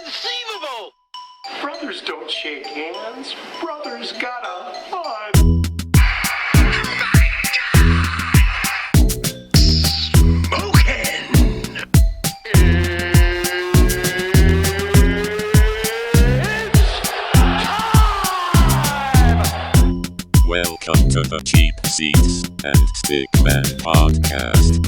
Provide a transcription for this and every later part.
Inconceivable! Brothers don't shake hands. Brothers gotta hug. Welcome to the Cheap Seats and Stickman podcast.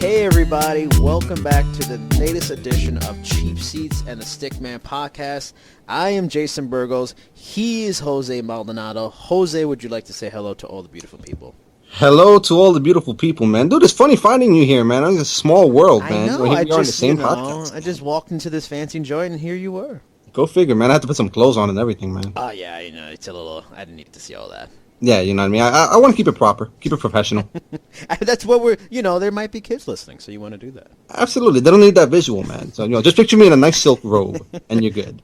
Hey everybody, welcome back to the latest edition of Cheap Seats and the Stickman podcast. I am Jason Burgos. He is Jose Maldonado. Jose, would you like to say hello to all the beautiful people? Hello to all the beautiful people, man. Dude, it's funny finding you here, man. It's a small world, man. I know. Here we are on the same podcast. I just walked into this fancy joint and here you were. Go figure, man. I had to put some clothes on and everything, man. Oh, yeah, it's a little... I didn't need to see all that. Yeah, you know what I mean? I want to keep it proper. Keep it professional. That's what we're... there might be kids listening, so you want to do that. Absolutely. They don't need that visual, man. So, just picture me in a nice silk robe, and you're good.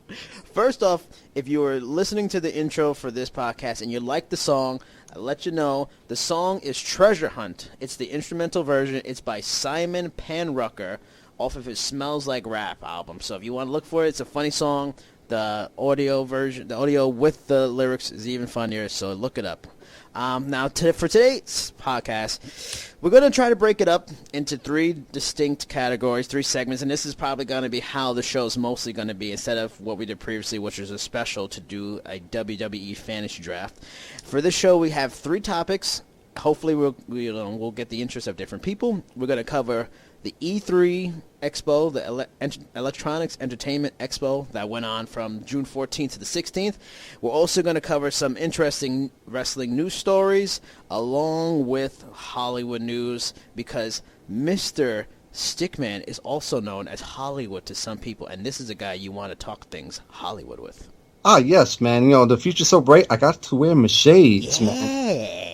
First off, if you were listening to the intro for this podcast and you like the song, I'll let you know the song is Treasure Hunt. It's the instrumental version. It's by Simon Panrucker off of his Smells Like Rap album. So if you want to look for it, it's a funny song. The audio version, the audio with the lyrics is even funnier, so look it up. Now, for today's podcast, we're going to try to break it up into three distinct categories, three segments, and this is probably going to be how the show's mostly going to be instead of what we did previously, which was a special to do a WWE fantasy draft. For this show, we have three topics. Hopefully, we'll get the interest of different people. We're going to cover the E3 Expo, the Electronics Entertainment Expo that went on from June 14th to the 16th. We're also going to cover some interesting wrestling news stories along with Hollywood news because Mr. Stickman is also known as Hollywood to some people, and this is a guy you want to talk things Hollywood with. Ah, yes, man. The future's so bright, I got to wear my shades, man.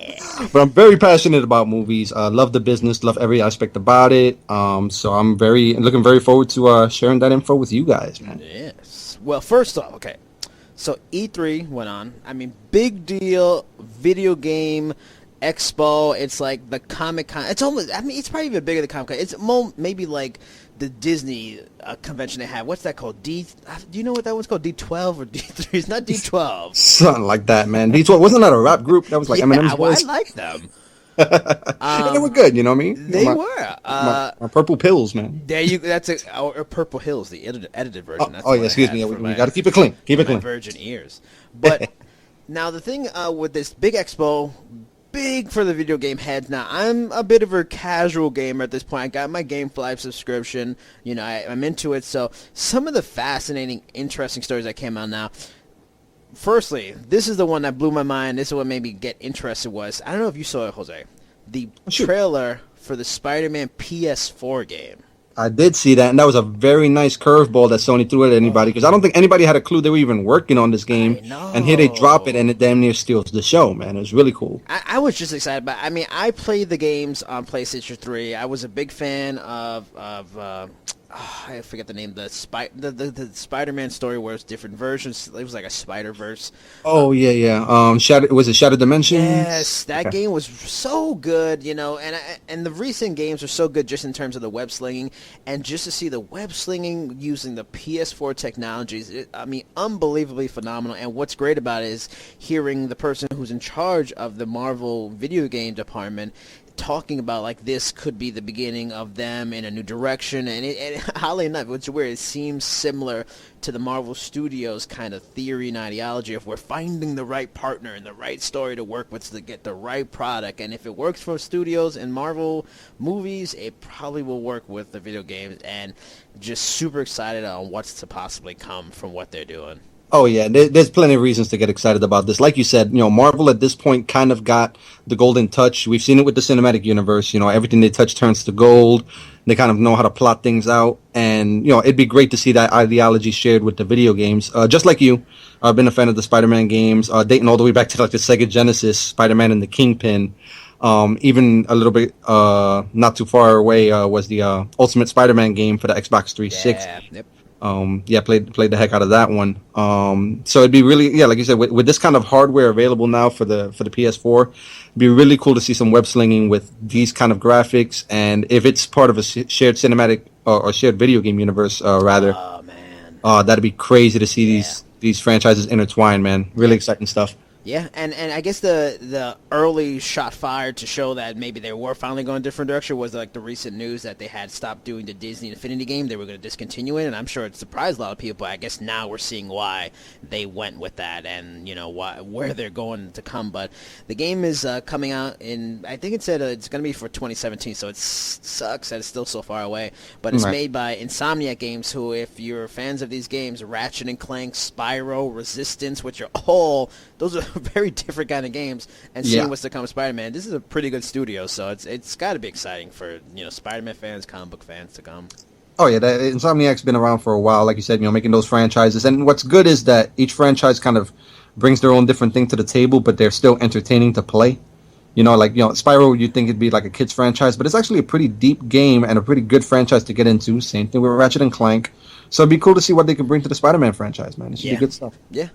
But I'm very passionate about movies. Love the business, love every aspect about it. So I'm looking very forward to sharing that info with you guys, man. Yes. Well, first off, okay. So E3 went on. I mean, big deal, video game expo. It's like the Comic-Con. It's almost, it's probably even bigger than Comic-Con. It's maybe like the Disney convention they have. What's that called? Do you know what that one's called? D12 or D3? It's not D12. Something like that, man. D12 wasn't that a rap group that was like Eminem's voice? I like them. And they were good, you know what I mean? They were. My purple pills, man. That's our Purple Hills, the edited version. That's excuse me. We got to keep it clean. Keep it clean. Virgin ears. But now the thing with this big expo. Big for the video game heads. Now, I'm a bit of a casual gamer at this point. I got my GameFly subscription. I'm into it. So some of the fascinating, interesting stories that came out now. Firstly, this is the one that blew my mind. This is what made me get interested was, I don't know if you saw it, Jose, the trailer for the Spider-Man PS4 game. I did see that, and that was a very nice curveball that Sony threw at anybody, because I don't think anybody had a clue they were even working on this game. And here they drop it, and it damn near steals the show, man. It was really cool. I was just excited about it. I played the games on PlayStation 3. I was a big fan of I forget the name, the Spider-Man story where it's different versions. It was like a Spider-Verse. Oh, yeah. Was it Shattered Dimensions? Yes, that game was so good, and the recent games are so good just in terms of the web slinging, and just to see the web slinging using the PS4 technologies, unbelievably phenomenal. And what's great about it is hearing the person who's in charge of the Marvel video game department talking about like this could be the beginning of them in a new direction, and oddly enough, what's weird, it seems similar to the Marvel Studios kind of theory and ideology of we're finding the right partner and the right story to work with to get the right product, and if it works for studios and Marvel movies, it probably will work with the video games, and just super excited on what's to possibly come from what they're doing. Oh, yeah, there's plenty of reasons to get excited about this. Like you said, Marvel at this point kind of got the golden touch. We've seen it with the cinematic universe. Everything they touch turns to gold. They kind of know how to plot things out. And, it'd be great to see that ideology shared with the video games. Just like you, I've been a fan of the Spider-Man games, dating all the way back to like the Sega Genesis, Spider-Man and the Kingpin. Even a little bit not too far away was the Ultimate Spider-Man game for the Xbox 360. Yeah, yep. Played the heck out of that one. So it'd be really, like you said, with this kind of hardware available now for the PS4, it'd be really cool to see some web slinging with these kind of graphics, and if it's part of a shared cinematic or shared video game universe, rather. Oh man. That'd be crazy to see these franchises intertwine, man. Really exciting stuff. Yeah, and I guess the early shot fired to show that maybe they were finally going a different direction was like the recent news that they had stopped doing the Disney Infinity game. They were going to discontinue it, and I'm sure it surprised a lot of people. But I guess now we're seeing why they went with that, and where they're going to come. But the game is coming out in, I think it said it's going to be for 2017, so it sucks that it's still so far away. But it's made by Insomniac Games, who, if you're fans of these games, Ratchet and Clank, Spyro, Resistance, which are all those are very different kind of games, and seeing what's to come with Spider-Man, this is a pretty good studio, so it's got to be exciting for Spider-Man fans, comic book fans to come. Oh yeah, Insomniac's been around for a while, like you said, making those franchises, and what's good is that each franchise kind of brings their own different thing to the table, but they're still entertaining to play. Spyro, you'd think it'd be like a kid's franchise, but it's actually a pretty deep game and a pretty good franchise to get into. Same thing with Ratchet and Clank. So it'd be cool to see what they can bring to the Spider-Man franchise, man. It should be good stuff. Yeah.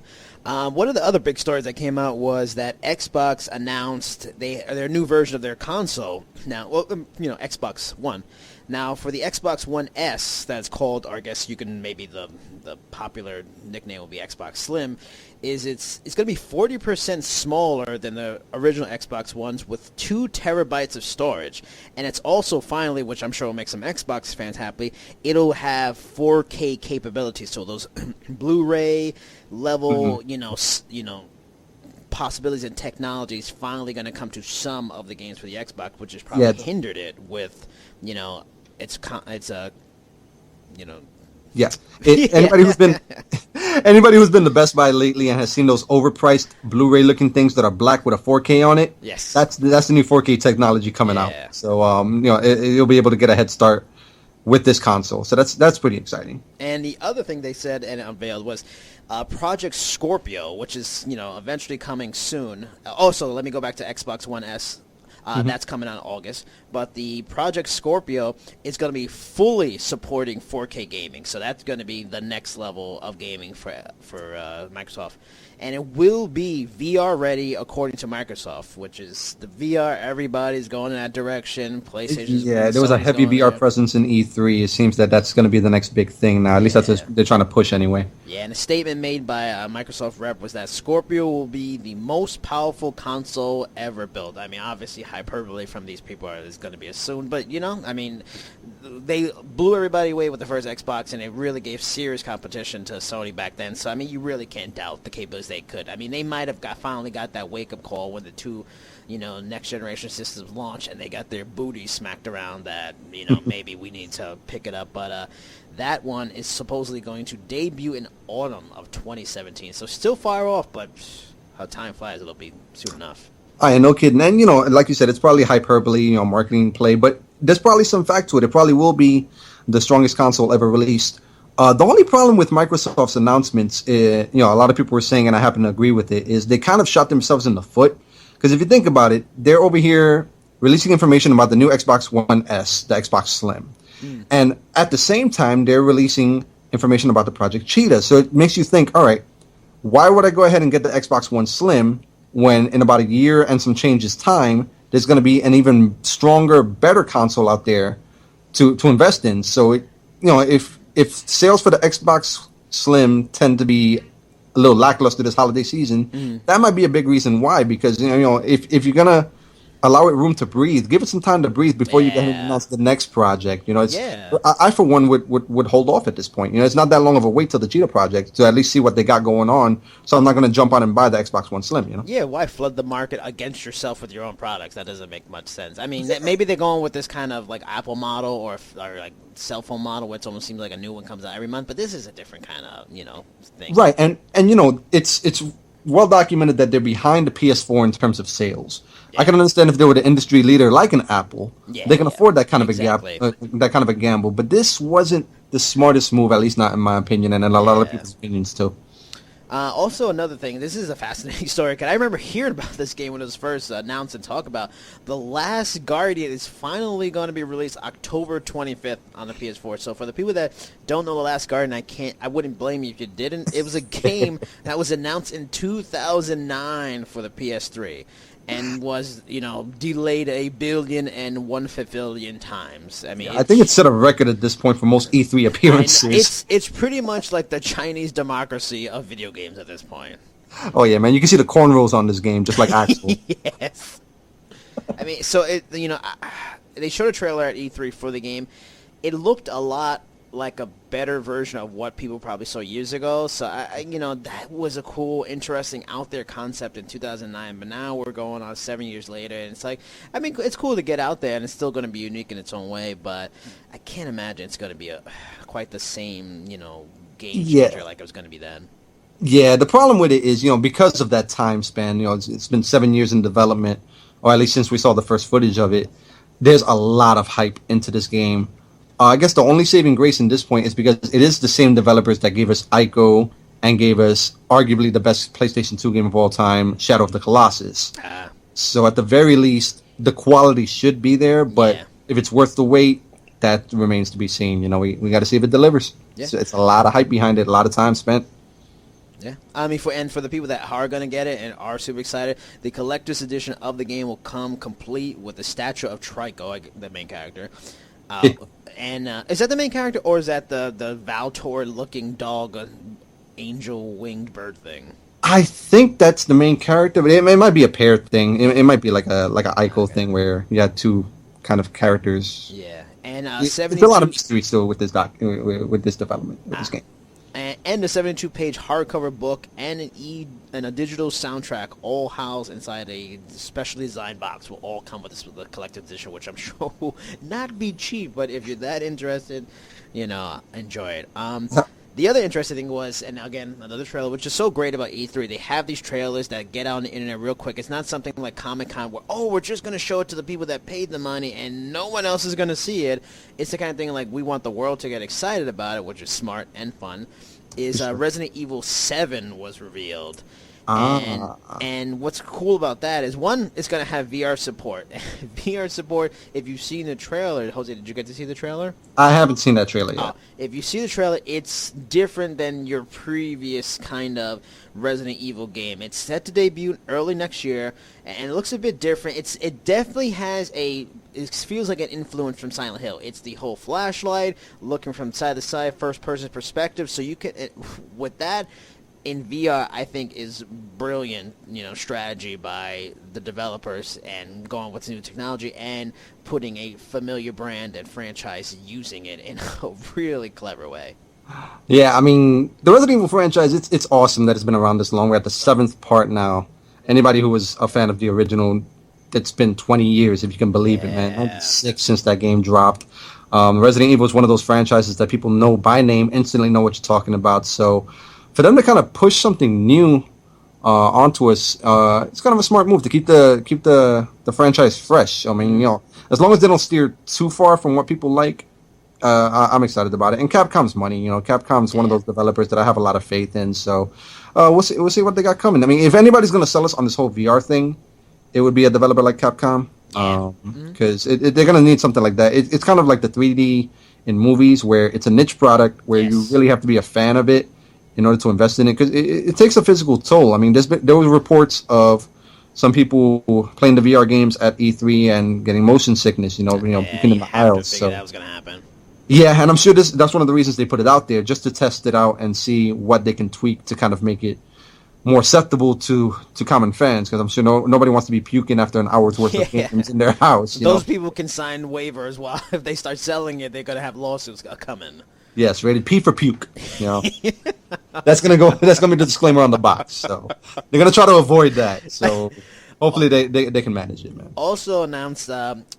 One of the other big stories that came out was that Xbox announced their new version of their console. Now, Xbox One. Now, for the Xbox One S, that's called, or I guess you can maybe the popular nickname will be Xbox Slim, it's going to be 40% smaller than the original Xbox Ones with 2 terabytes of storage. And it's also finally, which I'm sure will make some Xbox fans happy, it'll have 4K capabilities. So those Blu-ray level, possibilities and technologies finally going to come to some of the games for the Xbox, which has probably hindered it with, Yes. Anybody who's been to Best Buy lately and has seen those overpriced Blu-ray looking things that are black with a 4K on it, yes, that's the new 4K technology coming out. So you'll be able to get a head start with this console. So that's pretty exciting. And the other thing they said and unveiled was Project Scorpio, which is eventually coming soon. Also, let me go back to Xbox One S. That's coming out in August. But the Project Scorpio is going to be fully supporting 4K gaming. So that's going to be the next level of gaming for Microsoft. And it will be VR ready according to Microsoft, which is the VR. Everybody's going in that direction. PlayStation's there was a heavy VR presence in E3. It seems that's going to be the next big thing now. At least that's what they're trying to push anyway. Yeah, and a statement made by a Microsoft rep was that Scorpio will be the most powerful console ever built. I mean, obviously hyperbole from these people is going to be assumed, but they blew everybody away with the first Xbox, and it really gave serious competition to Sony back then. So I mean, you really can't doubt the capabilities they could. I mean, they might have finally got that wake-up call when the two, next-generation systems launched, and they got their booty smacked around that, maybe we need to pick it up. But that one is supposedly going to debut in autumn of 2017. So still far off, but how time flies, it'll be soon enough. No kidding. And, like you said, it's probably hyperbole, marketing play, but there's probably some fact to it. It probably will be the strongest console ever released. The only problem with Microsoft's announcements, a lot of people were saying, and I happen to agree with it, is they kind of shot themselves in the foot. Because if you think about it, they're over here releasing information about the new Xbox One S, the Xbox Slim. And at the same time, they're releasing information about the Project Cheetah. So it makes you think, all right, why would I go ahead and get the Xbox One Slim when in about a year and some changes time, there's going to be an even stronger, better console out there to invest in. So, if sales for the Xbox Slim tend to be a little lackluster this holiday season, that might be a big reason why. Because if you're gonna allow it room to breathe, give it some time to breathe before you can announce the next project. I for one would hold off at this point. It's not that long of a wait till the Cheetah project to at least see what they got going on. So I'm not going to jump on and buy the Xbox One Slim. Yeah, why flood the market against yourself with your own products? That doesn't make much sense. I mean, maybe they're going with this kind of like Apple model or like cell phone model where it almost seems like a new one comes out every month. But this is a different kind of thing. Right, and it's well documented that they're behind the PS4 in terms of sales. I can understand if they were the industry leader like an Apple, they can afford that kind of a gamble. But this wasn't the smartest move, at least not in my opinion, and in a lot of people's opinions too. Also, another thing, this is a fascinating story, because I remember hearing about this game when it was first announced and talked about. The Last Guardian is finally going to be released October 25th on the PS4. So for the people that don't know The Last Guardian, I wouldn't blame you if you didn't. It was a game that was announced in 2009 for the PS3. and was, delayed 1,000,000,001 times. I mean, I think it's set a record at this point for most E3 appearances. It's pretty much like the Chinese democracy of video games at this point. Oh yeah, man! You can see the cornrows on this game, just like Axel. Yes. I mean, so they showed a trailer at E3 for the game. It looked a lot like a better version of what people probably saw years ago. So that was a cool, interesting, out there concept in 2009. But now we're going on 7 years later, and it's like, I mean, it's cool to get out there, and it's still going to be unique in its own way. But I can't imagine it's going to be quite the same, game changer like it was going to be then. Yeah, the problem with it is, because of that time span, it's been 7 years in development, or at least since we saw the first footage of it. There's a lot of hype into this game. I guess the only saving grace in this point is because it is the same developers that gave us Ico and gave us arguably the best PlayStation 2 game of all time, Shadow of the Colossus. So at the very least, the quality should be there, but if it's worth the wait, that remains to be seen. We got to see if it delivers. Yeah. So it's a lot of hype behind it, a lot of time spent. Yeah, I mean, for the people that are going to get it and are super excited, the collector's edition of the game will come complete with the statue of Trico, the main character. And is that the main character, or is that the Valtor-looking dog, angel-winged bird thing? I think that's the main character, but it might be a pair thing. It might be like a Ico thing where you had two kind of characters. Yeah, and there's a lot of mystery still with this with this development, with this game. And the 72-page hardcover book and a digital soundtrack, all housed inside a specially designed box, will all come with the collector's edition, which I'm sure will not be cheap. But if you're that interested, enjoy it. The other interesting thing was, and again, another trailer, which is so great about E3, they have these trailers that get out on the internet real quick. It's not something like Comic-Con where, we're just going to show it to the people that paid the money and no one else is going to see it. It's the kind of thing like we want the world to get excited about it, which is smart and fun. Resident Evil 7 was revealed. And what's cool about that is, one, it's going to have VR support. VR support, if you've seen the trailer, Jose, did you get to see the trailer? I haven't seen that trailer yet. If you see the trailer, it's different than your previous kind of Resident Evil game. It's set to debut early next year, and it looks a bit different. It definitely has it feels like an influence from Silent Hill. It's the whole flashlight, looking from side to side, first-person perspective, so you can, with that, in VR, I think is brilliant, strategy by the developers and going with new technology and putting a familiar brand and franchise using it in a really clever way. Yeah, I mean, the Resident Evil franchise, it's awesome that it's been around this long. We're at the 7th part now. Anybody who was a fan of the original, it's been 20 years, if you can believe it, man. 6 since that game dropped. Resident Evil is one of those franchises that people know by name, instantly know what you're talking about, so for them to kind of push something new onto us, it's kind of a smart move to keep the franchise fresh. I mean, as long as they don't steer too far from what people like, I'm excited about it. And Capcom's money, Capcom's one of those developers that I have a lot of faith in. So we'll see what they got coming. I mean, if anybody's going to sell us on this whole VR thing, it would be a developer like Capcom, because they're going to need something like that. It's kind of like the 3D in movies, where it's a niche product where you really have to be a fan of it in order to invest in it, because it takes a physical toll. I mean, there was reports of some people playing the VR games at E3 and getting motion sickness, puking in the aisles. So that was going to happen. Yeah, and I'm sure that's one of the reasons they put it out there, just to test it out and see what they can tweak to kind of make it more acceptable to common fans, because I'm sure nobody wants to be puking after an hour's worth of games in their house. Those people can sign waivers, while if they start selling it, they're going to have lawsuits coming. Yes, rated P for puke. That's gonna be the disclaimer on the box. So they're gonna try to avoid that. So hopefully they can manage it, man. Also announced,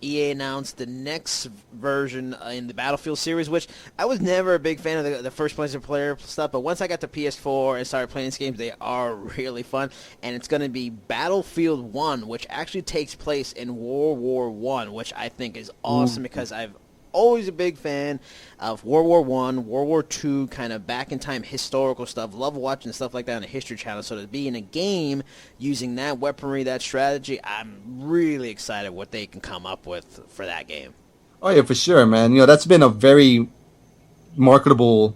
EA announced the next version in the Battlefield series, which I was never a big fan of the first-person player stuff, but once I got to PS4 and started playing these games, they are really fun. And it's going to be Battlefield 1, which actually takes place in World War I, which I think is awesome, because I've always a big fan of World War I, World War II, kind of back-in-time historical stuff. Love watching stuff like that on the History Channel. So to be in a game using that weaponry, that strategy, I'm really excited what they can come up with for that game. Oh, yeah, for sure, man. That's been a very marketable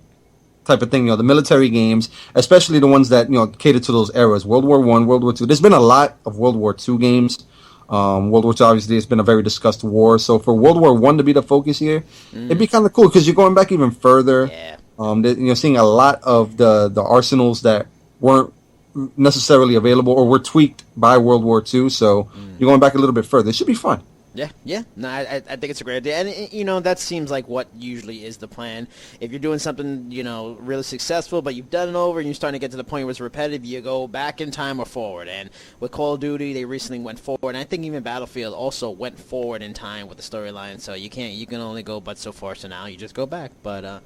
type of thing, the military games, especially the ones that cater to those eras, World War One, World War Two. There's been a lot of World War Two games. World War Two obviously has been a very discussed war. So for World War One to be the focus here, it'd be kind of cool because you're going back even further. Yeah. You're seeing a lot of the arsenals that weren't necessarily available or were tweaked by World War II. So you're going back a little bit further. It should be fun. Yeah. No, I think it's a great idea. And, that seems like what usually is the plan. If you're doing something, really successful, but you've done it over and you're starting to get to the point where it's repetitive, you go back in time or forward. And with Call of Duty, they recently went forward. And I think even Battlefield also went forward in time with the storyline. So you can only go but so far. So now you just go back. But,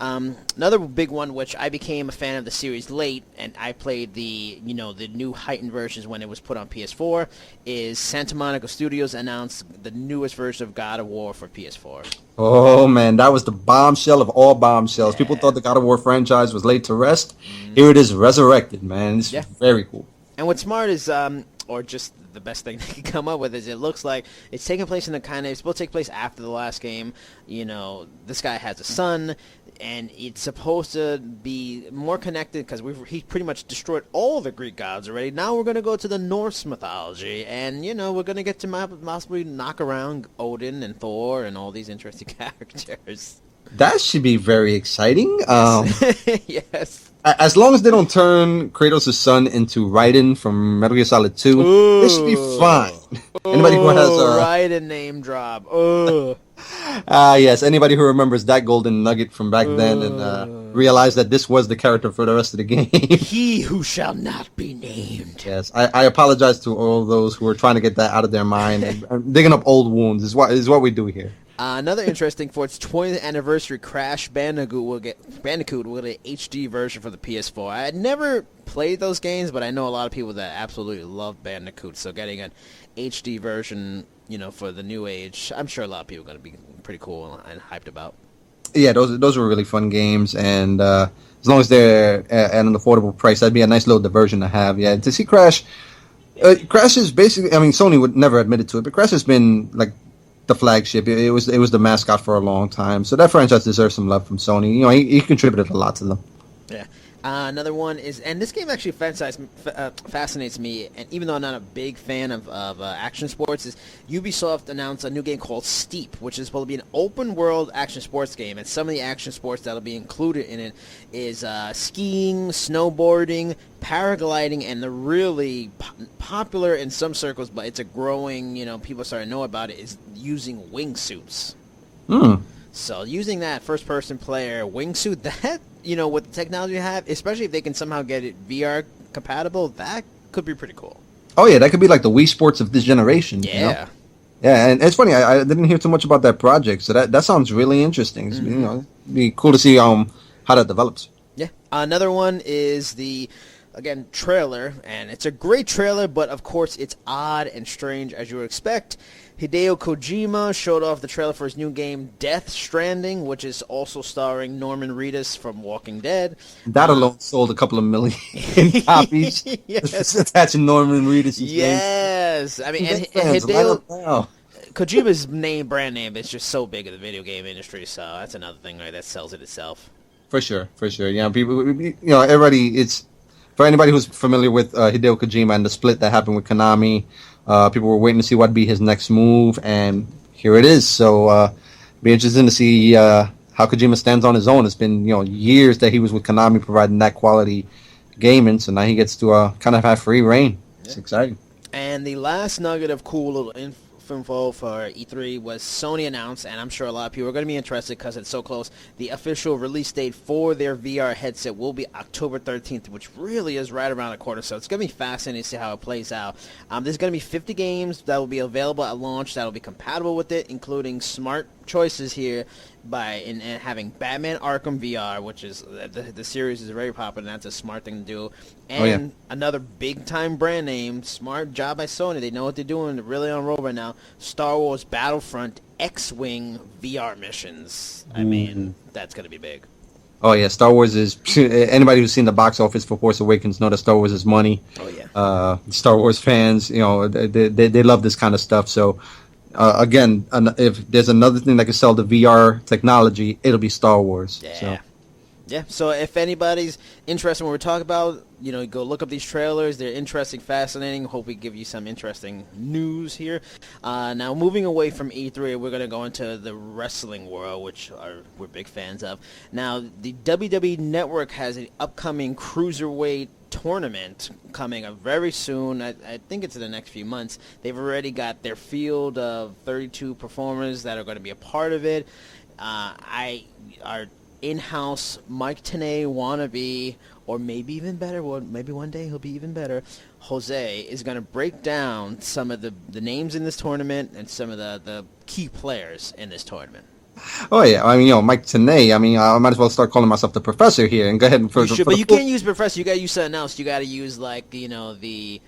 another big one, which I became a fan of the series late, and I played the new heightened versions when it was put on PS4, is Santa Monica Studios announced the newest version of God of War for PS4. Oh, man, that was the bombshell of all bombshells. Yeah. People thought the God of War franchise was laid to rest. Here it is resurrected, man. It's very cool. And what's smart is, or just the best thing they can come up with is it looks like it's taking place in it's supposed to take place after the last game. This guy has a son, and it's supposed to be more connected because he pretty much destroyed all the Greek gods already. Now we're going to go to the Norse mythology, and, we're going to get to possibly knock around Odin and Thor and all these interesting characters. That should be very exciting. Yes. As long as they don't turn Kratos' son into Raiden from Metal Gear Solid 2, it should be fine. Anybody who has Raiden name drop. Yes, anybody who remembers that golden nugget from back then and realized that this was the character for the rest of the game. He who shall not be named. Yes, I apologize to all those who are trying to get that out of their mind and digging up old wounds is what we do here. Another interesting, for its 20th anniversary, Crash Bandicoot will get an HD version for the PS4. I had never played those games, but I know a lot of people that absolutely love Bandicoot. So getting an HD version, for the new age, I'm sure a lot of people are going to be pretty cool and hyped about. Yeah, those were really fun games, and as long as they're at an affordable price, that'd be a nice little diversion to have. Yeah, to see Crash, Crash is basically, Sony would never admit it to it, but Crash has been like the flagship. It was the mascot for a long time. So that franchise deserves some love from Sony. He contributed a lot to them. Yeah. Another one is, and this game actually fascinates me, and even though I'm not a big fan of action sports, is Ubisoft announced a new game called Steep, which is supposed to be an open-world action sports game, and some of the action sports that will be included in it is skiing, snowboarding, paragliding, and the really popular in some circles, but it's a growing, people are starting to know about it, is using wingsuits. So using that first-person player wingsuit, that, with the technology you have, especially if they can somehow get it VR compatible, that could be pretty cool. Oh, yeah, that could be like the Wii Sports of this generation. Yeah. Yeah, and it's funny, I didn't hear too much about that project, so that sounds really interesting. It'd be cool to see how that develops. Yeah. Another one is the, again, trailer, and it's a great trailer, but of course it's odd and strange as you would expect. Hideo Kojima showed off the trailer for his new game, Death Stranding, which is also starring Norman Reedus from Walking Dead. That alone sold a couple of million copies. Yes. Attaching Norman Reedus' name. Yes. And Hideo... Kojima's brand name is just so big in the video game industry, so that's another thing, right, that sells it itself. For sure. People, everybody, it's... For anybody who's familiar with Hideo Kojima and the split that happened with Konami, people were waiting to see what'd be his next move, and here it is. So, be interesting to see how Kojima stands on his own. It's been years that he was with Konami providing that quality gaming, so now he gets to kind of have free reign. It's exciting. And the last nugget of cool little info for E3 was Sony announced, and I'm sure a lot of people are going to be interested because it's so close, the official release date for their VR headset will be October 13th, which really is right around the corner, so it's going to be fascinating to see how it plays out. There's going to be 50 games that will be available at launch that will be compatible with it, including smart choices here in having Batman Arkham VR, which is the series is very popular, and that's a smart thing to do. And another big-time brand name, smart job by Sony. They know what they're doing. They're really on roll right now. Star Wars Battlefront X-Wing VR missions. I mean, that's going to be big. Oh, yeah. Star Wars is... Anybody who's seen the box office for Force Awakens know that Star Wars is money. Oh, yeah. Star Wars fans, they love this kind of stuff, so... again, if there's another thing that can sell the VR technology, it'll be Star Wars. Yeah. So. Yeah, so if anybody's interested in what we're talking about, go look up these trailers. They're interesting, fascinating. Hope we give you some interesting news here. Now, moving away from E3, we're going to go into the wrestling world, which we're big fans of. Now, the WWE Network has an upcoming Cruiserweight Tournament coming up very soon. I think it's in the next few months. They've already got their field of 32 performers that are going to be a part of it. Our in-house Mike Tenay wannabe, or maybe even better, well, maybe one day he'll be even better, Jose is going to break down some of the names in this tournament and some of the key players in this tournament. Oh yeah, I mean, Mike Tenay. I mean, I might as well start calling myself the professor here and go ahead and But you can't use professor. You got to use something else. You got to use the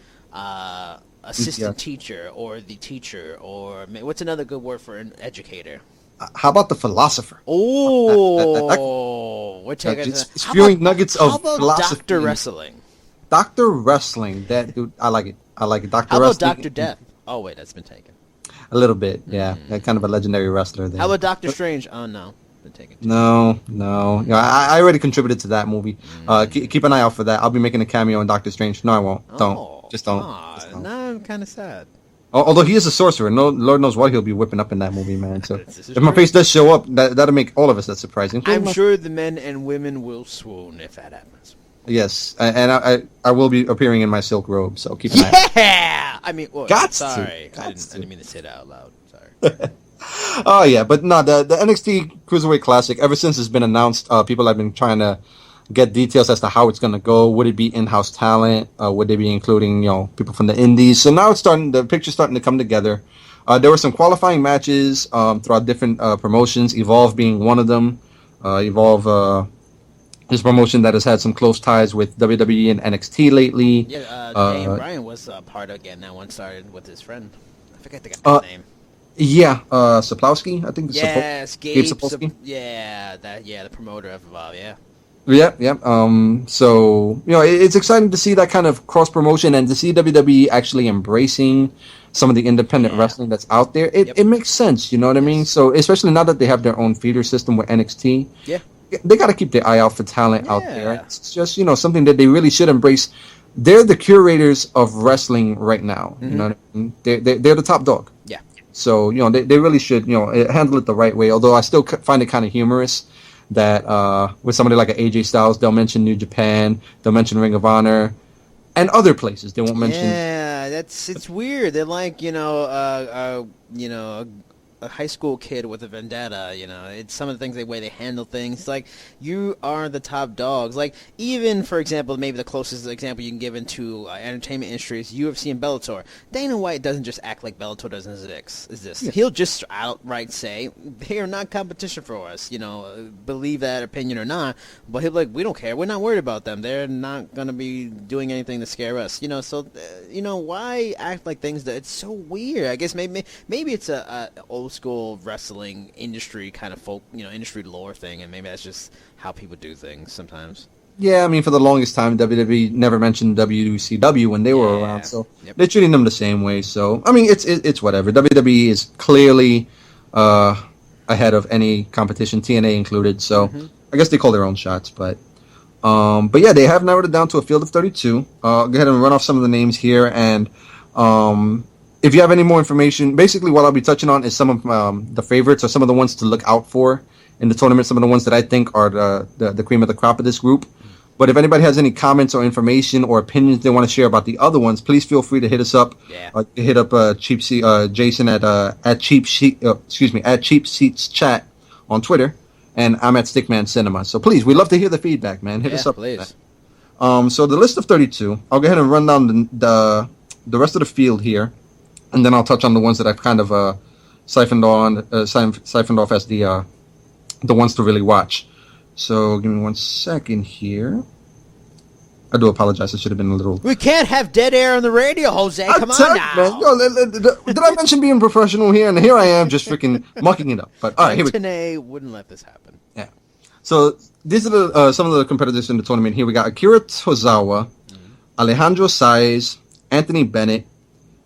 assistant teacher or the teacher, or what's another good word for an educator? How about the philosopher? Oh, we're taking spewing nuggets of philosophy. Dr. Wrestling. Dr. Wrestling, that dude, I like it. Dr. How Wrestling. about Dr. Death? Oh wait, that's been taken. A little bit, yeah. Kind of a legendary wrestler there. How about Doctor Strange? Oh no, been taken. No. I already contributed to that movie. Keep an eye out for that. I'll be making a cameo in Doctor Strange. No, I won't. Don't. Just don't. Now I'm kind of sad. Although he is a sorcerer, no, Lord knows what he'll be whipping up in that movie, man. So if my face does show up, that'll make all of us that surprising. I'm sure the men and women will swoon if that happens. Yes, and I will be appearing in my silk robe, so keep an eye out. Yeah! I mean, sorry. I didn't mean to say that out loud. Sorry. Oh, yeah, but no, the NXT Cruiserweight Classic, ever since it's been announced, people have been trying to get details as to how it's going to go. Would it be in-house talent? Would they be including, people from the indies? So now the picture's starting to come together. There were some qualifying matches throughout different promotions, Evolve being one of them. Evolve is a promotion that has had some close ties with WWE and NXT lately. Yeah, Daniel Bryan was part of getting that one started with his friend. I forget the guy's name. Yeah, Sapolsky, I think. Yes, Gabe Sapolsky. The promoter of Evolve, yeah. Yeah. So, it's exciting to see that kind of cross promotion and to see WWE actually embracing some of the independent wrestling that's out there. It makes sense, you know what I mean? So, especially now that they have their own feeder system with NXT. Yeah. They got to keep their eye out for talent out there. It's just, something that they really should embrace. They're the curators of wrestling right now. You know what I mean? They're the top dog. Yeah. So, they really should, handle it the right way. Although I still find it kind of humorous that with somebody like an AJ Styles, they'll mention New Japan, they'll mention Ring of Honor, and other places. They won't mention. Yeah, it's weird. They're like a high school kid with a vendetta. It's some of the things the way they handle things. It's like, you are the top dogs. Like, even for example, maybe the closest example you can give into entertainment industry is UFC and Bellator. Dana White doesn't just act like Bellator doesn't exist. Yeah. He'll just outright say they are not competition for us. Believe that opinion or not, but he'll be like, we don't care. We're not worried about them. They're not gonna be doing anything to scare us. So why act like things that it's so weird? I guess maybe it's a old school wrestling industry kind of folk, industry lore thing, and maybe that's just how people do things sometimes. Yeah, I mean, for the longest time, WWE never mentioned WCW when they were around, so they're treating them the same way. So, I mean, it's whatever. WWE is clearly ahead of any competition, TNA included. So, I guess they call their own shots, but yeah, they have narrowed it down to a field of 32. Go ahead and run off some of the names here, and if you have any more information, basically what I'll be touching on is some of the favorites or some of the ones to look out for in the tournament, some of the ones that I think are the cream of the crop of this group. But if anybody has any comments or information or opinions they want to share about the other ones, please feel free to hit us up. Yeah. Hit up Jason at Cheap Seats Chat on Twitter, and I'm at Stickman Cinema. So please, we'd love to hear the feedback, man. Hit us up, please. So the list of 32, I'll go ahead and run down the rest of the field here. And then I'll touch on the ones that I've kind of siphoned off as the ones to really watch. So give me 1 second here. I do apologize. I should have been a little. We can't have dead air on the radio, Jose. Come on now. Man. Yo, did I mention being professional here? And here I am, just freaking mucking it up. But all right, here we go. Tenay wouldn't let this happen. Yeah. So these are some of the competitors in the tournament. Here we got Akira Tozawa, Alejandro Saez, Anthony Bennett,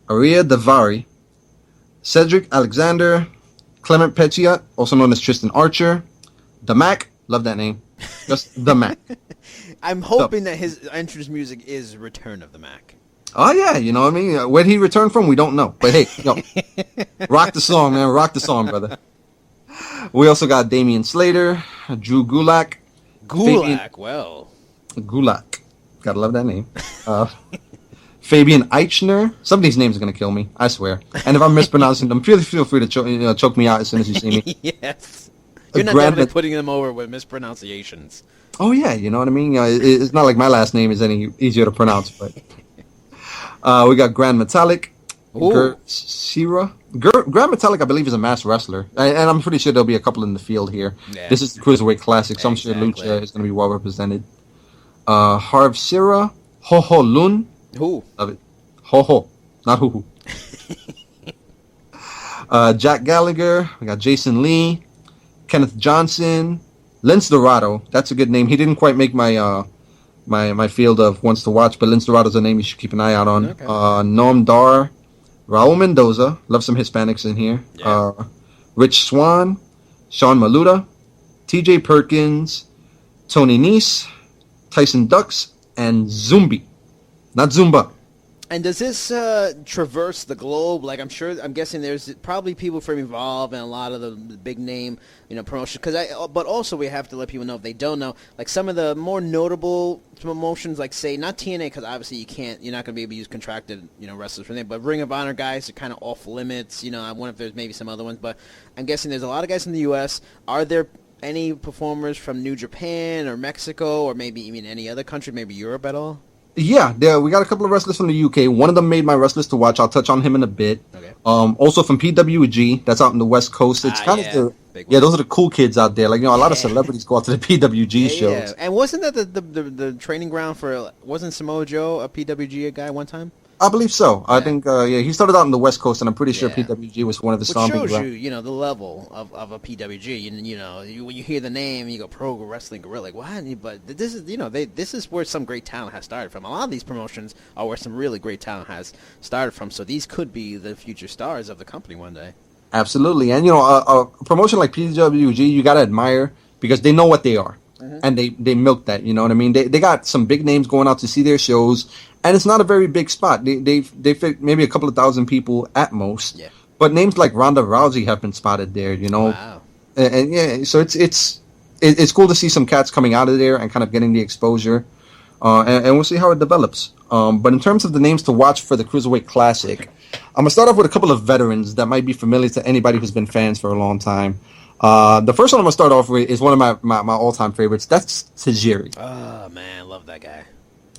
Aria Davari, Cedric Alexander, Clement Petiot, also known as Tristan Archer, The Mac, love that name, Just the Mac. I'm hoping that his entrance music is Return of the Mac. Oh, yeah, you know what I mean? Where'd he return from? We don't know. But hey, rock the song, man. Rock the song, brother. We also got Damian Slater, Drew Gulak. Gulak. Gotta love that name. Fabian Eichner. Some of these names are going to kill me, I swear. And if I'm mispronouncing them, feel free to choke me out as soon as you see me. Yes. You're not definitely putting them over with mispronunciations. Oh, yeah, you know what I mean? It's not like my last name is any easier to pronounce, but... we got Grand Metalik, Sira. Grand Metalik, I believe, is a mass wrestler. And I'm pretty sure there'll be a couple in the field here. Yeah. This is the Cruiserweight Classic, so I'm sure Lucha is going to be well represented. Harv Sira, Ho Ho Lun. Who? Love it. Ho Ho, not Hoo Hoo. Jack Gallagher. We got Jason Lee, Kenneth Johnson, Lince Dorado. That's a good name. He didn't quite make my my field of ones to watch, but Lince Dorado's a name you should keep an eye out on. Okay. Noam Dar, Raul Mendoza. Love some Hispanics in here. Yeah. Rich Swan, Sean Maluda, TJ Perkins, Tony Nese, Tyson Ducks, and Zumbi. Not Zumba. And does this traverse the globe? Like, I'm guessing there's probably people from Evolve and a lot of the big name, promotions. But also we have to let people know, if they don't know, like some of the more notable promotions, like say not TNA, because obviously you're not going to be able to use contracted, wrestlers from there. But Ring of Honor guys are kind of off limits. I wonder if there's maybe some other ones. But I'm guessing there's a lot of guys in the U.S. Are there any performers from New Japan or Mexico or maybe even any other country, maybe Europe at all? Yeah, we got a couple of wrestlers from the UK. One of them made my wrestlers to watch. I'll touch on him in a bit. Okay. Also from PWG, that's out in the West Coast. It's kind of those are the cool kids out there. Like, a lot of celebrities go out to the PWG shows. Yeah. And wasn't that the training ground for, wasn't Samoa Joe a PWG guy one time? I believe so. Yeah. I think, he started out in the West Coast, and I'm pretty sure PWG was one of the stomping grounds. Which shows you, the level of a PWG. When you hear the name, you go, Pro Wrestling Guerrilla, like, what? But this is, this is where some great talent has started from. A lot of these promotions are where some really great talent has started from, so these could be the future stars of the company one day. Absolutely. And, a promotion like PWG, you got to admire, because they know what they are. Mm-hmm. And they milk that, you know what I mean? They got some big names going out to see their shows, and it's not a very big spot. They fit maybe a couple of thousand people at most. Yeah. But names like Ronda Rousey have been spotted there, Wow. And yeah, so it's cool to see some cats coming out of there and kind of getting the exposure. And we'll see how it develops. But in terms of the names to watch for the Cruiserweight Classic, I'm gonna start off with a couple of veterans that might be familiar to anybody who's been fans for a long time. The first one I'm going to start off with is one of my all-time favorites. That's Tajiri. Oh, man, I love that guy.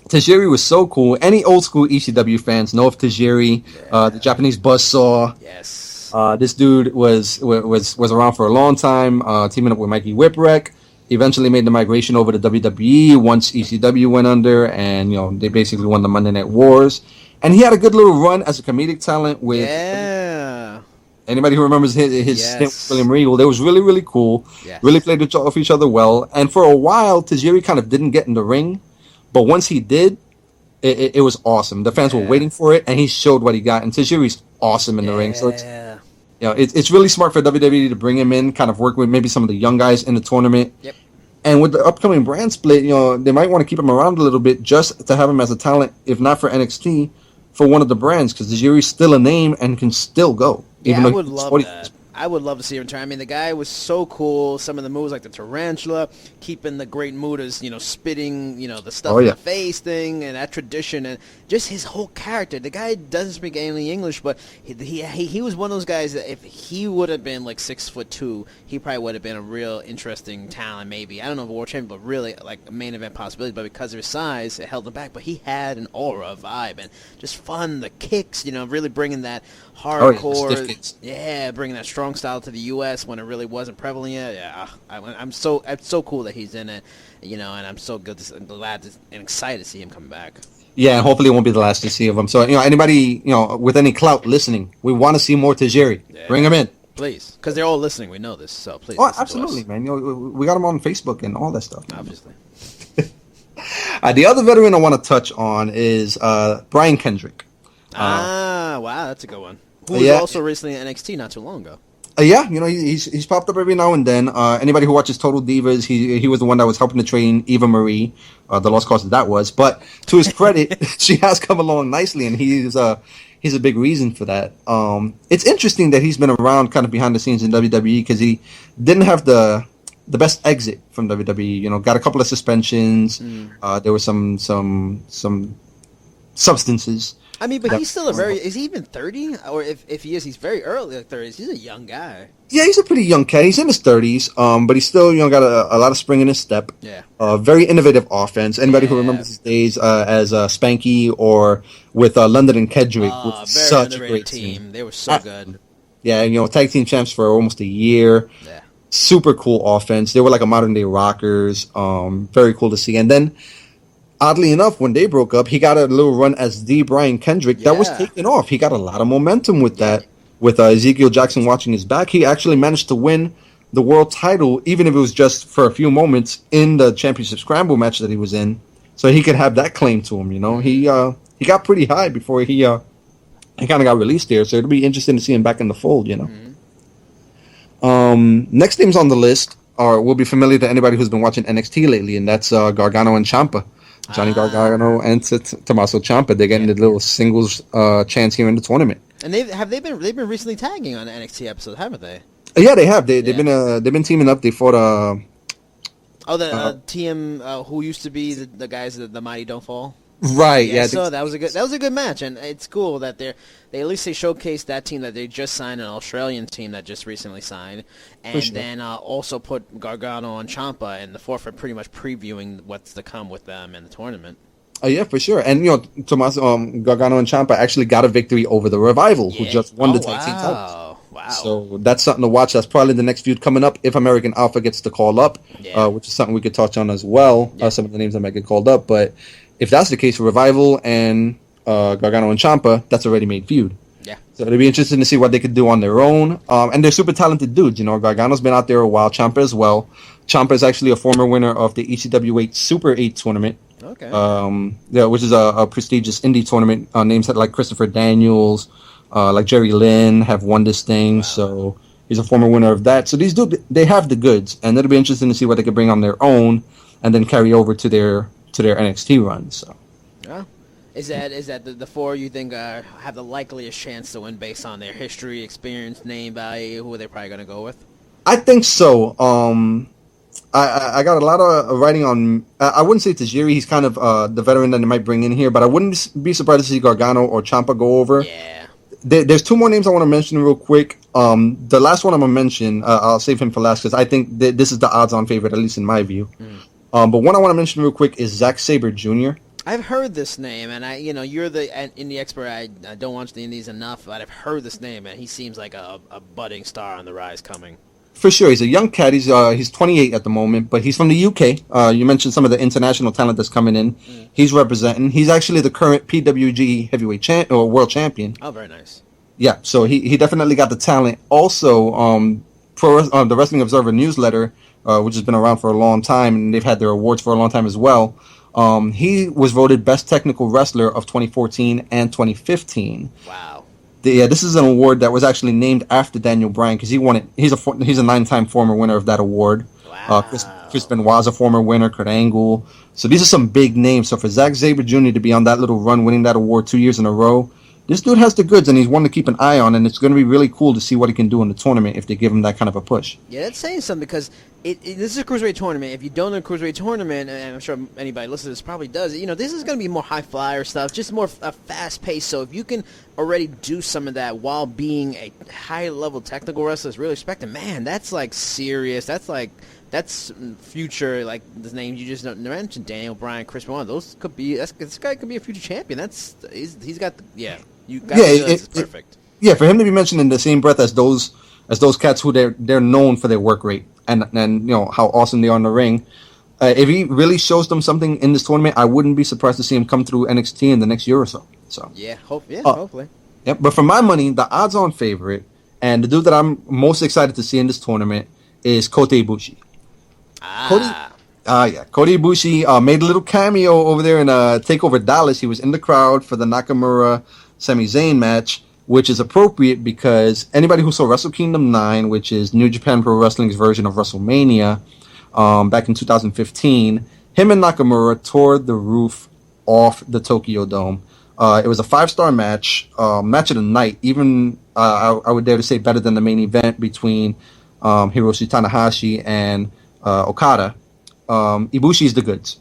Tajiri was so cool. Any old-school ECW fans know of Tajiri, the Japanese buzzsaw. Yes. This dude was around for a long time, teaming up with Mikey Whipwreck. Eventually made the migration over to WWE once ECW went under, and, they basically won the Monday Night Wars. And he had a good little run as a comedic talent with... Yeah. Anybody who remembers his stint with William Regal, they was really, really cool. Yes. Really played off each other well. And for a while, Tajiri kind of didn't get in the ring. But once he did, it was awesome. The fans were waiting for it, and he showed what he got. And Tajiri's awesome in the ring. So it's really smart for WWE to bring him in, kind of work with maybe some of the young guys in the tournament. Yep. And with the upcoming brand split, they might want to keep him around a little bit just to have him as a talent, if not for NXT, for one of the brands, because Tajiri's still a name and can still go. Yeah, I would love that. I would love to see him try. I mean, the guy was so cool. Some of the moves, like the tarantula, keeping the Great Mutas, spitting, the stuff in the face thing, and that tradition, and just his whole character. The guy doesn't speak any English, but he was one of those guys that if he would have been like 6'2", he probably would have been a real interesting talent. Maybe, I don't know if a world champion, but really like a main event possibility. But because of his size, it held him back. But he had an aura, a vibe, and just fun. The kicks, really bringing that hardcore, bringing that strong style to the U.S. when it really wasn't prevalent yet. Yeah, I'm so cool that he's in it, and I'm so glad and excited to see him come back. Yeah, and hopefully it won't be the last to see of him. So anybody with any clout listening, we want to see more Tajiri. Yeah. Bring him in, please, because they're all listening. We know this, so please. Oh, absolutely, man. We got him on Facebook and all that stuff. Obviously. The other veteran I want to touch on is Brian Kendrick. Wow, that's a good one. Who was also recently in NXT not too long ago. Yeah, he's popped up every now and then. Anybody who watches Total Divas, he was the one that was helping to train Eva Marie, the lost cause that was. But to his credit, she has come along nicely, and he's a big reason for that. It's interesting that he's been around kind of behind the scenes in WWE because he didn't have the best exit from WWE. Got a couple of suspensions. There were some substances. I mean, but he's still is he even 30? Or if he is, he's very early, like 30s. He's a young guy. Yeah, he's a pretty young cat. He's in his 30s, but he's still, got a lot of spring in his step. Yeah. Very innovative offense. Anybody who remembers his days as Spanky or with London and Kedrick, which was such a great team. They were so good. Yeah, tag team champs for almost a year. Yeah. Super cool offense. They were like a modern day Rockers. Very cool to see. And then, oddly enough, when they broke up, he got a little run as the Brian Kendrick that was taken off. He got a lot of momentum with that. With Ezekiel Jackson watching his back, he actually managed to win the world title, even if it was just for a few moments in the championship scramble match that he was in, so he could have that claim to him. He got pretty high before he kind of got released there. So it'll be interesting to see him back in the fold. Next names on the list will be familiar to anybody who's been watching NXT lately, and that's Gargano and Ciampa. Johnny Gargano and Tommaso Ciampa. They're getting the little singles chance here in the tournament. And they've been recently tagging on the NXT episode, haven't they? Yeah, they have. They've been teaming up. They fought TM who used to be the guys that the Mighty Don't Fall. Right. Yeah. So that was a good match, and it's cool that they at least showcased that team that they just signed, an Australian team that just recently signed, and then also put Gargano and Ciampa in the forefront, pretty much previewing what's to come with them in the tournament. Yeah, for sure. And Gargano and Ciampa actually got a victory over the Revival, who just won the tag team titles. Wow. So that's something to watch. That's probably the next feud coming up if American Alpha gets to call up, which is something we could touch on as well. Some of the names that might get called up, but if that's the case, Revival and Gargano and Ciampa, that's a ready-made feud. Yeah. So it'll be interesting to see what they could do on their own. And they're super talented dudes. Gargano's been out there a while. Ciampa as well. Ciampa is actually a former winner of the ECW 8 Super 8 tournament. Okay. Which is a prestigious indie tournament. Names like Christopher Daniels, like Jerry Lynn have won this thing. Wow. So he's a former winner of that. So these dudes, they have the goods, and it'll be interesting to see what they can bring on their own, and then carry over to their NXT run. So. Yeah. Is that the four you think have the likeliest chance to win based on their history, experience, name value? Who are they probably going to go with? I think so. I got a lot of writing on. I wouldn't say Tajiri. He's kind of the veteran that they might bring in here, but I wouldn't be surprised to see Gargano or Ciampa go over. Yeah. There's two more names I want to mention real quick. The last one I'm gonna mention, I'll save him for last because I think this is the odds-on favorite, at least in my view. But one I want to mention real quick is Zack Sabre Jr. I've heard this name, and you're the indie expert. I don't watch the indies enough, but I've heard this name, and he seems like a budding star on the rise coming. For sure, he's a young cat. He's 28 at the moment, but he's from the UK. You mentioned some of the international talent that's coming in. He's representing. He's actually the current PWG heavyweight world champion. Oh, very nice. Yeah, so he definitely got the talent. Also, the Wrestling Observer newsletter, which has been around for a long time, and they've had their awards for a long time as well. He was voted Best Technical Wrestler of 2014 and 2015. Wow. This is an award that was actually named after Daniel Bryan because he won it. He's a 9-time former winner of that award. Wow. Chris Benoit's a former winner. Kurt Angle. So these are some big names. So for Zack Sabre Jr. to be on that little run, winning that award 2 years in a row, this dude has the goods, and he's one to keep an eye on. And it's going to be really cool to see what he can do in the tournament if they give him that kind of a push. Yeah, that's saying something because this is a Cruiserweight tournament. If you don't know a Cruiserweight tournament, and I'm sure anybody listening to this probably does, this is going to be more high flyer stuff, just more fast pace. So if you can already do some of that while being a high level technical wrestler, is really respected. Man, that's like serious. That's future. Like the names you just mentioned, Daniel Bryan, Chris Benoit. Those could be. This guy could be a future champion. He's got it's perfect. Yeah, for him to be mentioned in the same breath as those cats who they're known for their work rate and how awesome they are in the ring. If he really shows them something in this tournament, I wouldn't be surprised to see him come through NXT in the next year or so. So hopefully. Yeah, but for my money, the odds-on favorite and the dude that I'm most excited to see in this tournament is Kota Ibushi. Kota Ibushi made a little cameo over there in TakeOver Dallas. He was in the crowd for the Nakamura Sami Zayn match. which is appropriate because anybody who saw Wrestle Kingdom 9, which is New Japan Pro Wrestling's version of WrestleMania, back in 2015, him and Nakamura tore the roof off the Tokyo Dome. It was a 5-star match, match of the night, even I would dare to say better than the main event between Hiroshi Tanahashi and Okada. Ibushi's the goods.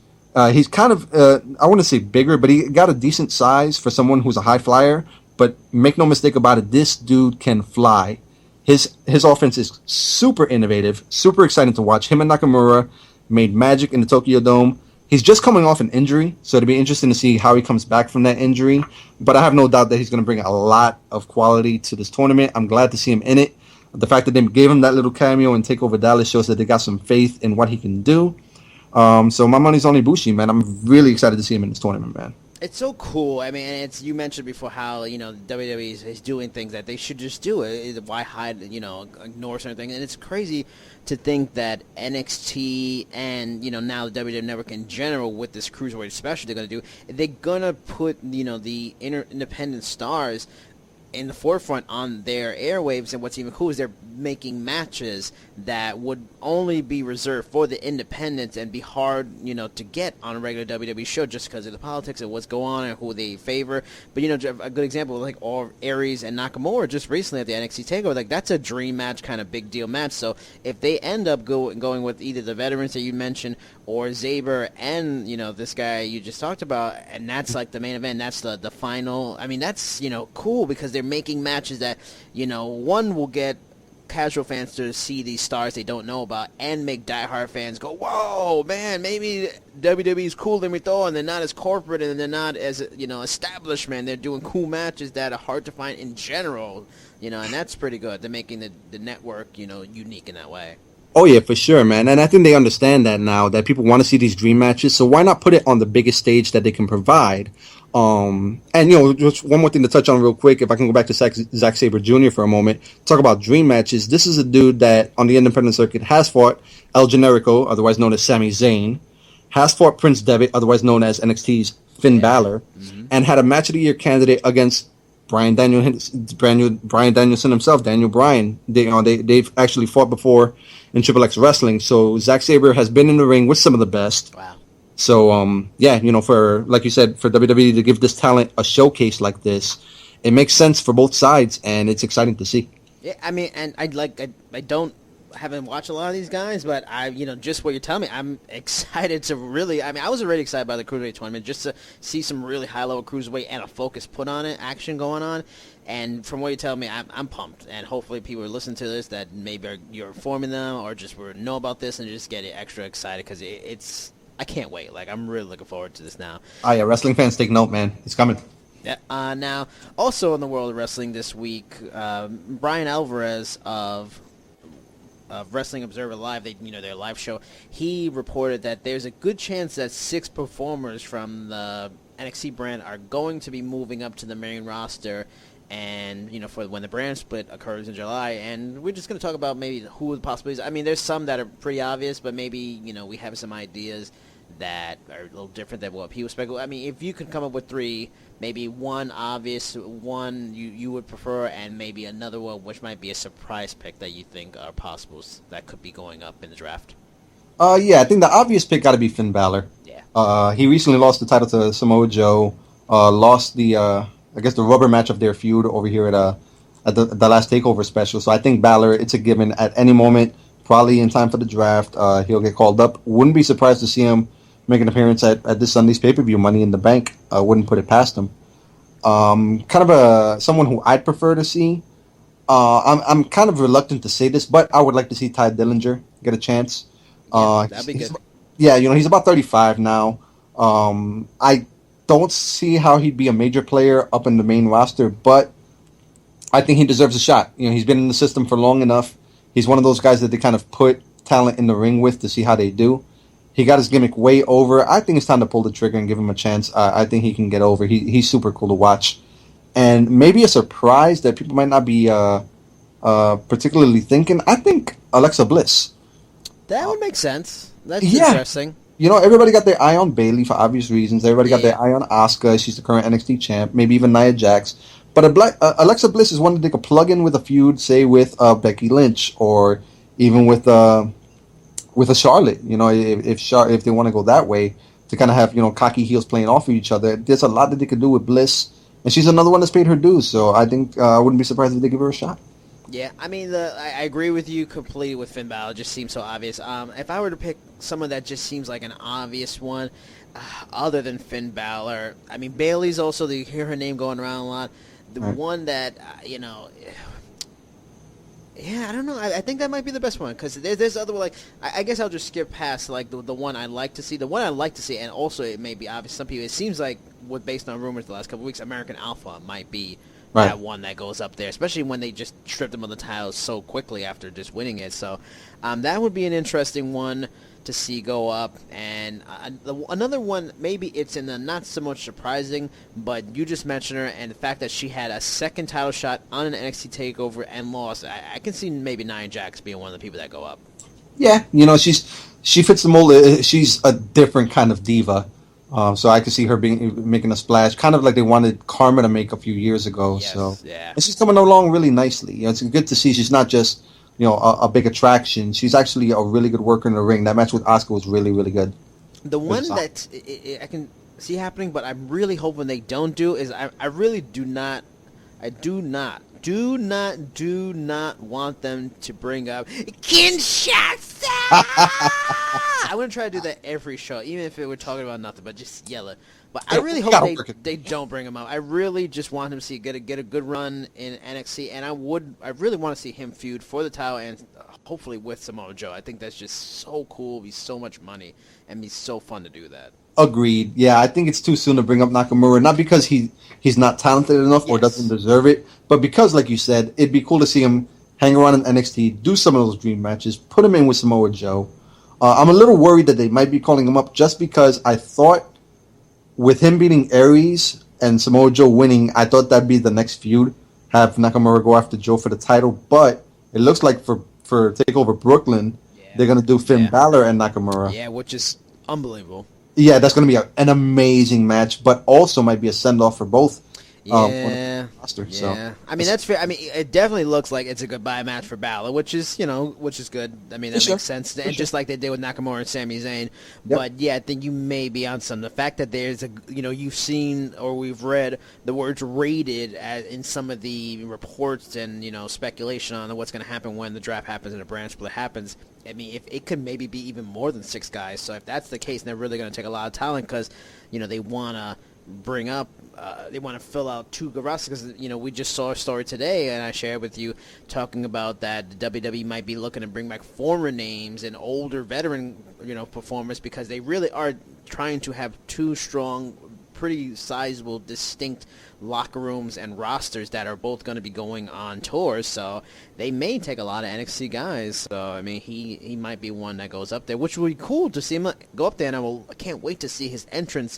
He's kind of, I want to say bigger, but he got a decent size for someone who's a high flyer. But make no mistake about it, this dude can fly. His offense is super innovative, super exciting to watch. Him and Nakamura made magic in the Tokyo Dome. He's just coming off an injury, so it'll be interesting to see how he comes back from that injury. But I have no doubt that he's going to bring a lot of quality to this tournament. I'm glad to see him in it. The fact that they gave him that little cameo and Takeover Dallas shows that they got some faith in what he can do. So my money's on Ibushi, man. I'm really excited to see him in this tournament, man. It's so cool. I mean, it's you mentioned before how, WWE is doing things that they should just do. Why hide, ignore certain things? And it's crazy to think that NXT and, now the WWE Network in general with this Cruiserweight special they're going to put, the independent stars in the forefront on their airwaves. And what's even cool is they're making matches that would only be reserved for the independents and be hard, to get on a regular WWE show just because of the politics of what's going on and who they favor. But, a good example, like all Aries and Nakamura just recently at the NXT TakeOver, like that's a dream match, kind of big deal match. So if they end up going with either the veterans that you mentioned or Zaber and, this guy you just talked about, and that's like the main event, that's the final, I mean, that's, cool because they're making matches that, one will get casual fans to see these stars they don't know about and make diehard fans go, whoa, man, maybe WWE's cooler than we thought, and they're not as corporate and they're not as, establishment. They're doing cool matches that are hard to find in general, and that's pretty good. They're making the network, unique in that way. Oh, yeah, for sure, man. And I think they understand that now, that people want to see these dream matches. So why not put it on the biggest stage that they can provide? And, just one more thing to touch on real quick, if I can go back to Zack Sabre Jr. for a moment, talk about dream matches. This is a dude that on the independent circuit has fought El Generico, otherwise known as Sami Zayn, has fought Prince Devitt, otherwise known as NXT's Finn Balor, and had a match of the year candidate against Bryan Danielson himself, Daniel Bryan. They've actually fought before in Triple X Wrestling. So Zack Sabre has been in the ring with some of the best. Wow. So, for, like you said, for WWE to give this talent a showcase like this, it makes sense for both sides, and it's exciting to see. Yeah, I mean, and I haven't watched a lot of these guys, but just what you're telling me, I'm excited to really, I was already excited by the Cruiserweight tournament, just to see some really high-level Cruiserweight and a focus put on it, action going on. And from what you tell me, I'm pumped. And hopefully people are listening to this that maybe you're informing them or just know about this and just get extra excited because it's... I can't wait. Like, I'm really looking forward to this now. Oh, yeah, wrestling fans, take note, man. It's coming. Yeah. Now, also in the world of wrestling this week, Brian Alvarez of Wrestling Observer Live, their live show, he reported that there's a good chance that 6 performers from the NXT brand are going to be moving up to the main roster and, for when the brand split occurs in July. And we're just going to talk about maybe who the possibilities. I mean, there's some that are pretty obvious, but maybe, we have some ideas that are a little different than what people speculate. I mean, if you could come up with 3, maybe one obvious, one you would prefer, and maybe another one which might be a surprise pick that you think are possibles that could be going up in the draft. Yeah, I think the obvious pick got to be Finn Balor. Yeah. He recently lost the title to Samoa Joe, lost the rubber match of their feud over here at the last TakeOver special. So I think Balor, it's a given at any moment, probably in time for the draft. He'll get called up. Wouldn't be surprised to see him make an appearance at this Sunday's pay-per-view, Money in the Bank. Wouldn't put it past him. Kind of someone who I'd prefer to see. I'm kind of reluctant to say this, but I would like to see Ty Dillinger get a chance. That'd be good. He's about 35 now. I don't see how he'd be a major player up in the main roster, but I think he deserves a shot. He's been in the system for long enough. He's one of those guys that they kind of put talent in the ring with to see how they do. He got his gimmick way over. I think it's time to pull the trigger and give him a chance. I think he can get over. He's super cool to watch. And maybe a surprise that people might not be particularly thinking. I think Alexa Bliss. That would make sense. That's interesting. Everybody got their eye on Bayley for obvious reasons. Everybody got their eye on Asuka. She's the current NXT champ. Maybe even Nia Jax. But Alexa Bliss is one that they could plug in with a feud, say with Becky Lynch or even with a Charlotte. You know, if they want to go that way to kind of have cocky heels playing off of each other, there's a lot that they could do with Bliss, and she's another one that's paid her dues. So I think I wouldn't be surprised if they give her a shot. Yeah, I mean, I agree with you completely with Finn Balor. It just seems so obvious. If I were to pick someone that just seems like an obvious one, other than Finn Balor, I mean, Bayley's also, you hear her name going around a lot. The one that, yeah, I don't know. I think that might be the best one because there's other, like, I guess I'll just skip past, like, the one I like to see. The one I like to see, and also it may be obvious. Some people, it seems like, based on rumors the last couple of weeks, American Alpha might be that one that goes up there, especially when they just stripped him of the titles so quickly after just winning it. So that would be an interesting one to see go up. And another one, maybe it's in the not so much surprising, but you just mentioned her, and the fact that she had a second title shot on an NXT TakeOver and lost. I can see maybe Nia Jax being one of the people that go up. Yeah, she fits the mold. She's a different kind of diva. So I could see her making a splash, kind of like they wanted Karma to make a few years ago. Yes, so yeah. And she's coming along really nicely. It's good to see she's not just a big attraction. She's actually a really good worker in the ring. That match with Asuka was really, really good. The one that I can see happening, but I'm really hoping they don't do is I really do not want them to bring up Kinshasa. I'm going to try to do that every show, even if we're talking about nothing, but just yell it. But I really hope they don't bring him up. I really just want him to get a good run in NXT, and I really want to see him feud for the title and hopefully with Samoa Joe. I think that's just so cool. It'd be so much money and be so fun to do that. Agreed. Yeah, I think it's too soon to bring up Nakamura, not because he's not talented enough or doesn't deserve it, but because, like you said, it'd be cool to see him hang around in NXT, do some of those dream matches, put him in with Samoa Joe. I'm a little worried that they might be calling him up just because I thought with him beating Aries and Samoa Joe winning, I thought that'd be the next feud, have Nakamura go after Joe for the title, but it looks like for TakeOver Brooklyn, they're going to do Finn Balor and Nakamura. Yeah, which is unbelievable. Yeah, that's going to be an amazing match, but also might be a send-off for both. Roster, yeah. So. I mean, that's fair. I mean, it definitely looks like it's a goodbye match for Balor, which is good. I mean, that makes sense. And just like they did with Nakamura and Sami Zayn. Yep. But yeah, I think you may be on some. The fact that there's you've seen or we've read the words rated in some of the reports and, speculation on what's going to happen when the draft happens and the brand split happens. I mean, if it could maybe be even more than 6 guys. So if that's the case, they're really going to take a lot of talent because, they want to bring up, they want to fill out 2 rosters because, we just saw a story today, and I shared with you, talking about that the WWE might be looking to bring back former names and older veteran, performers because they really are trying to have 2 strong, pretty sizable, distinct locker rooms and rosters that are both going to be going on tours, so they may take a lot of NXT guys. So I mean, he might be one that goes up there, which would be cool to see him go up there. And I can't wait to see his entrance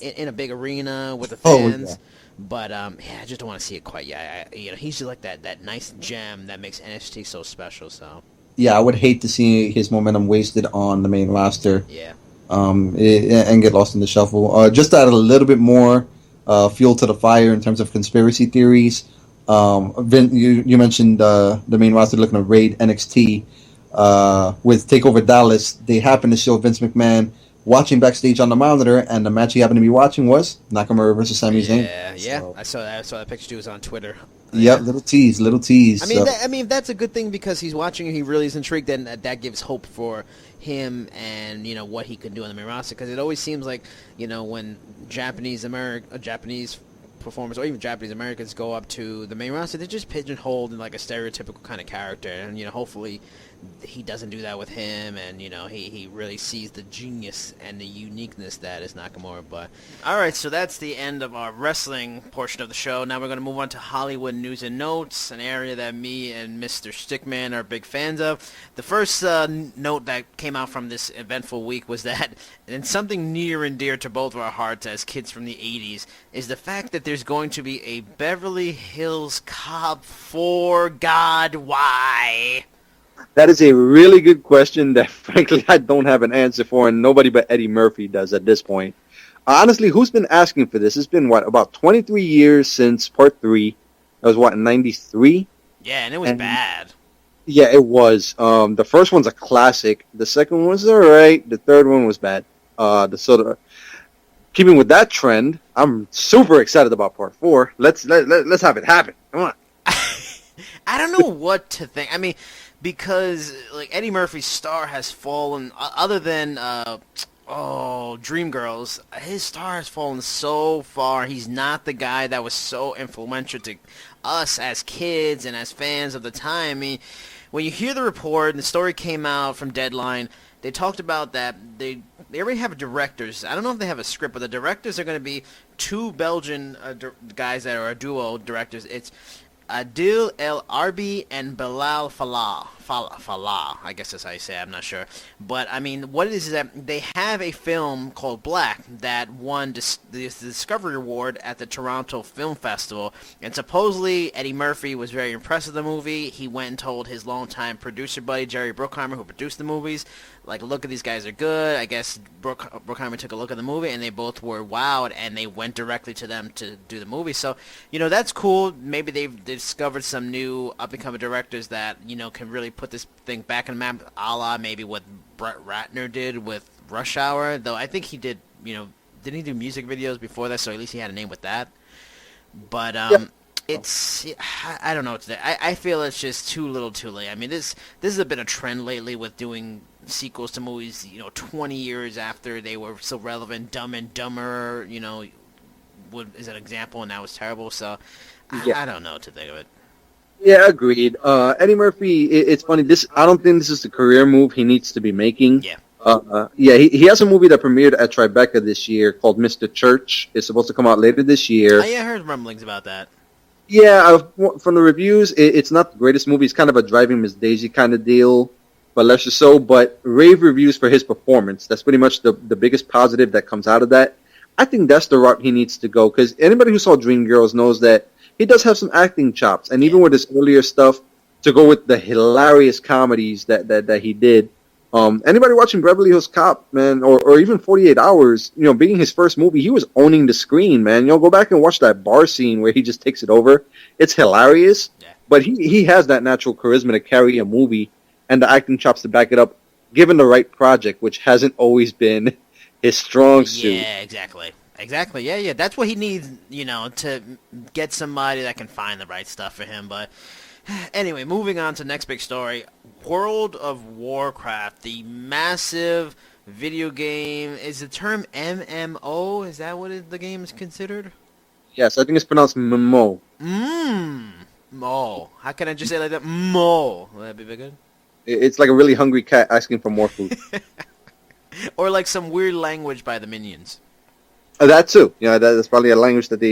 in a big arena with the fans. But I just don't want to see it quite yet. He's just like that nice gem that makes NXT so special. So yeah, I would hate to see his momentum wasted on the main roster. Yeah. And get lost in the shuffle. Just to add a little bit more fuel to the fire in terms of conspiracy theories. Vin, you mentioned the main roster looking to raid NXT with TakeOver Dallas. They happened to show Vince McMahon watching backstage on the monitor, and the match he happened to be watching was Nakamura versus Sami Zayn. Yeah. I saw that picture too. It was on Twitter. Yep, little tease. I mean, that's a good thing because he's watching and he really is intrigued. Then that gives hope for him and what he can do on the main roster, because it always seems like when Japanese performers or even Japanese Americans go up to the main roster, they're just pigeonholed in like a stereotypical kind of character, and hopefully he doesn't do that with him, and he really sees the genius and the uniqueness that is Nakamura. But all right, so that's the end of our wrestling portion of the show. Now we're going to move on to Hollywood news and notes, an area that me and Mr. Stickman are big fans of. The first note that came out from this eventful week was that, and something near and dear to both of our hearts as kids from the 80s, is the fact that there's going to be a Beverly Hills Cop 4. God, why? That is a really good question that, frankly, I don't have an answer for, and nobody but Eddie Murphy does at this point. Honestly, who's been asking for this? It's been, what, about 23 years since Part 3. That was, what, in 93? Yeah, and it was bad. Yeah, it was. The first one's a classic. The second one was all right. The third one was bad. Keeping with that trend, I'm super excited about Part 4. Let's have it happen. Come on. I don't know what to think. I mean, because like Eddie Murphy's star has fallen. Other than Dreamgirls, his star has fallen so far. He's not the guy that was so influential to us as kids and as fans of the time. I mean, when you hear the report and the story came out from Deadline, they talked about that they already have directors. I don't know if they have a script, but the directors are going to be two Belgian guys that are a duo directors. It's Adil El Arbi and Bilal Falah. I guess that's how you say it. I'm not sure. But, I mean, what it is that they have a film called Black that won the Discovery Award at the Toronto Film Festival. And supposedly Eddie Murphy was very impressed with the movie. He went and told his longtime producer buddy, Jerry Bruckheimer, who produced the movies, like, look at these guys are good. I guess Bruckheimer took a look at the movie, and they both were wowed, and they went directly to them to do the movie. So, you know, that's cool. Maybe they've discovered some new up-and-coming directors that, you know, can really put this thing back in the map, a la maybe what Brett Ratner did with Rush Hour. Though I think he did, you know, didn't he do music videos before that? So at least he had a name with that. But it's, I don't know what to say. I feel it's just too little too late. I mean, this has been a trend lately with doing sequels to movies, you know, 20 years after they were so relevant. Dumb and Dumber, you know, is an example, and that was terrible. So I don't know what to think of it. Yeah, agreed. Eddie Murphy, it's funny. I don't think this is the career move he needs to be making. Yeah. He has a movie that premiered at Tribeca this year called Mr. Church. It's supposed to come out later this year. I heard rumblings about that. Yeah, from the reviews, it's not the greatest movie. It's kind of a Driving Miss Daisy kind of deal, but less so. But rave reviews for his performance. That's pretty much the biggest positive that comes out of that. I think that's the route he needs to go, because anybody who saw Dreamgirls knows that he does have some acting chops. And even with his earlier stuff, to go with the hilarious comedies that he did, anybody watching Beverly Hills Cop, man, or even 48 Hours, you know, being his first movie, he was owning the screen, man. You know, go back and watch that bar scene where he just takes it over. It's hilarious. Yeah. But he has that natural charisma to carry a movie and the acting chops to back it up, given the right project, which hasn't always been his strong suit. Yeah, exactly. Exactly, yeah. That's what he needs, you know, to get somebody that can find the right stuff for him. But anyway, moving on to the next big story. World of Warcraft, the massive video game. Is the term MMO? Is that what the game is considered? Yes, I think it's pronounced MMO. Mo. How can I just say it like that? Mo. Would that be good? It's like a really hungry cat asking for more food. Or like some weird language by the minions. That too. Yeah, that's probably a language that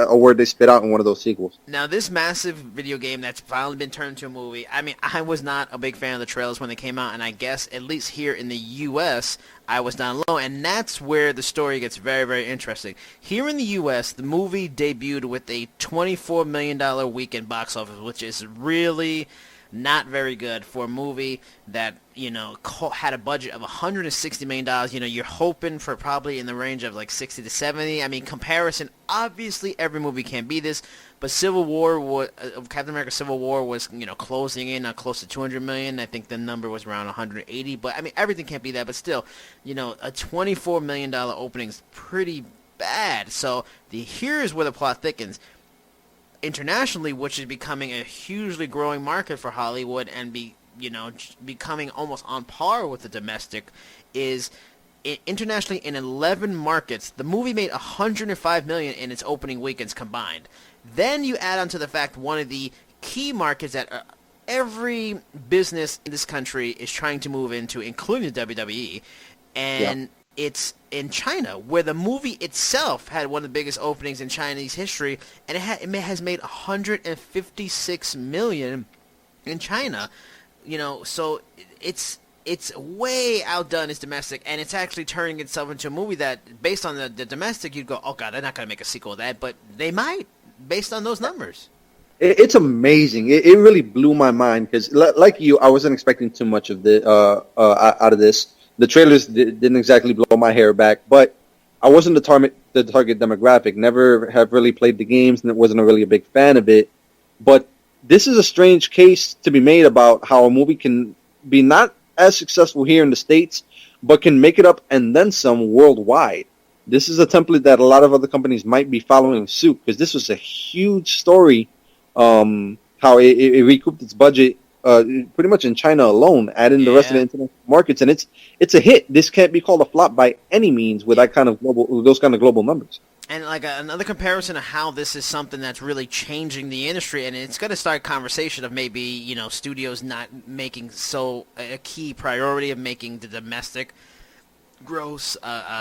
a word they spit out in one of those sequels. Now, this massive video game that's finally been turned into a movie, I mean, I was not a big fan of the trailers when they came out, and I guess, at least here in the U.S., I was down low, and that's where the story gets very, very interesting. Here in the U.S., the movie debuted with a $24 million weekend box office, which is really not very good for a movie that, you know, had a budget of $160 million. You know, you're hoping for probably in the range of like 60 to 70. I mean, comparison, obviously every movie can't be this, but Captain America Civil War was, you know, closing in on close to 200 million. I think the number was around 180, but I mean, everything can't be that, but still, you know, a $24 million opening is pretty bad. So here's where the plot thickens. Internationally, which is becoming a hugely growing market for Hollywood and becoming almost on par with the domestic, is internationally in 11 markets, the movie made $105 million in its opening weekends combined. Then you add on to the fact one of the key markets that every business in this country is trying to move into, including the WWE, and it's in China, where the movie itself had one of the biggest openings in Chinese history, and it has made $156 million in China. You know, so it's way outdone its domestic, and it's actually turning itself into a movie that, based on the domestic, you'd go, oh god, they're not going to make a sequel of that, but they might, based on those numbers. It's amazing. It really blew my mind, because like you, I wasn't expecting too much of out of this. The trailers didn't exactly blow my hair back, but I wasn't the target demographic. Never have really played the games, and wasn't really a big fan of it. But this is a strange case to be made about how a movie can be not as successful here in the States, but can make it up and then some worldwide. This is a template that a lot of other companies might be following suit, because this was a huge story. How it recouped its budget pretty much in China alone, adding the rest of the international markets, and it's a hit. This can't be called a flop by any means with those kind of global numbers. And like another comparison of how this is something that's really changing the industry, and it's going to start a conversation of maybe studios not making a key priority of making the domestic gross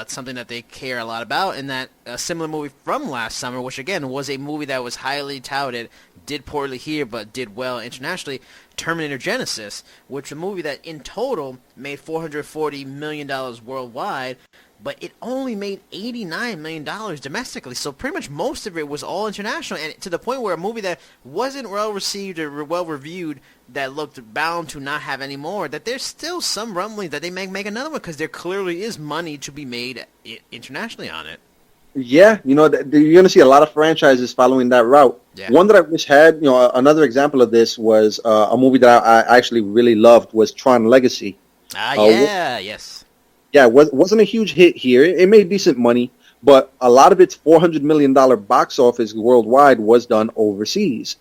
something that they care a lot about. And that a similar movie from last summer, which again was a movie that was highly touted, did poorly here but did well internationally, Terminator Genesis, which is a movie that in total made $440 million worldwide, but it only made $89 million domestically. So pretty much most of it was all international, and to the point where a movie that wasn't well received or well reviewed, that looked bound to not have any more, that there's still some rumblings that they may make another one, because there clearly is money to be made internationally on it. Yeah, you're going to see a lot of franchises following that route. Yeah. One that I wish had, another example of this was a movie that I actually really loved was Tron Legacy. Yes. Yeah, it wasn't a huge hit here. It made decent money, but a lot of its $400 million box office worldwide was done overseas.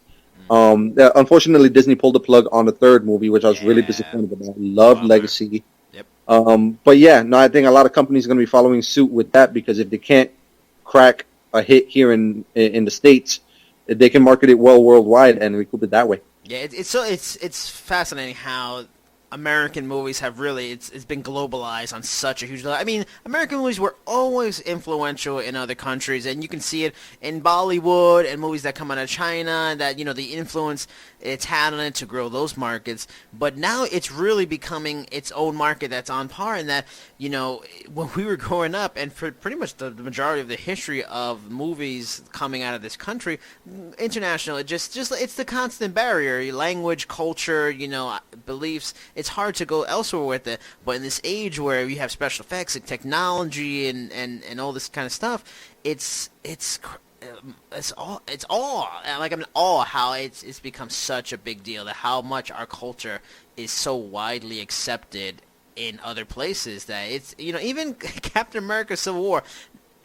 Unfortunately, Disney pulled the plug on the third movie, which I was really disappointed about. Loved Legacy. Yep. But yeah, no, I think a lot of companies are going to be following suit with that, because if they can't crack a hit here in the States, they can market it well worldwide and recoup it that way. Yeah, it's fascinating how American movies have really it's been globalized on such a huge level. I mean, American movies were always influential in other countries, and you can see it in Bollywood and movies that come out of China, that the influence it's had on it to grow those markets. But now it's really becoming its own market that's on par, and that when we were growing up, and for pretty much the majority of the history of movies coming out of this country, international, it's the constant barrier, language, culture, beliefs. It's hard to go elsewhere with it. But in this age where you have special effects and technology and all this kind of stuff, it's all like I'm in awe how it's become such a big deal, that how much our culture is so widely accepted in other places, that it's even Captain America Civil War,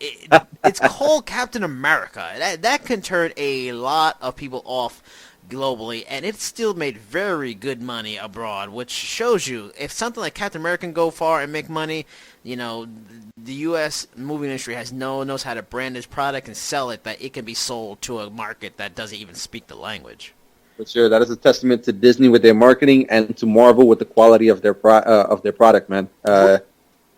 it's called Captain America. That can turn a lot of people off globally, and it still made very good money abroad, which shows you if something like Captain America can go far and make money, the U.S. movie industry knows how to brand its product and sell it, that it can be sold to a market that doesn't even speak the language. For sure, that is a testament to Disney with their marketing and to Marvel with the quality of their product, man.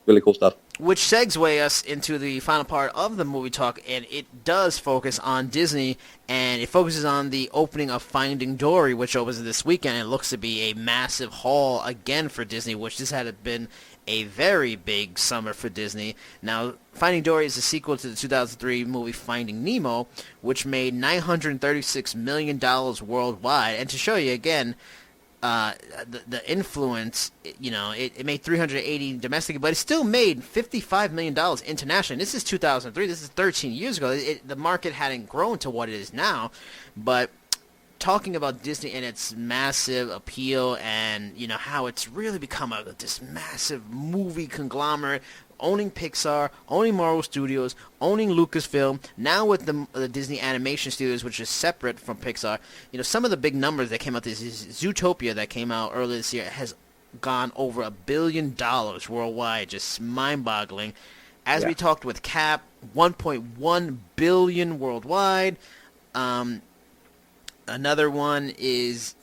Really cool stuff. Which segues us into the final part of the movie talk, and it does focus on Disney, and it focuses on the opening of Finding Dory, which opens this weekend. It looks to be a massive haul again for Disney, which this had been a very big summer for Disney. Now, Finding Dory is a sequel to the 2003 movie Finding Nemo, which made $936 million worldwide. And to show you again, the influence, it made 380 domestically, but it still made $55 million internationally. This is 2003. This is 13 years ago. The market hadn't grown to what it is now. But talking about Disney and its massive appeal, and how it's really become this massive movie conglomerate, owning Pixar, owning Marvel Studios, owning Lucasfilm, now with the Disney Animation Studios, which is separate from Pixar. Some of the big numbers that came out this is Zootopia that came out earlier this year has gone over $1 billion worldwide, just mind-boggling. As we talked with Cap, 1.1 billion worldwide. Another one is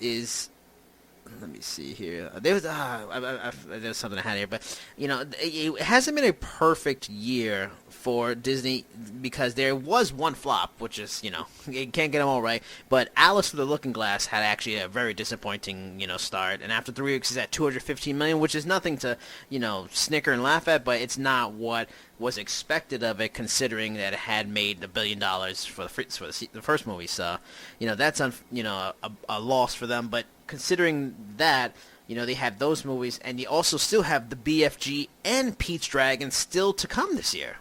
let me see here. There's something I had here, but it hasn't been a perfect year for Disney, because there was one flop, which is you can't get them all right. But Alice Through the Looking Glass had actually a very disappointing start, and after 3 weeks is at $215 million, which is nothing to snicker and laugh at, but it's not what was expected of it, considering that it had made $1 billion for the first movie. So that's a loss for them, but considering that, they have those movies, and you also still have the BFG and Pete's Dragon still to come this year.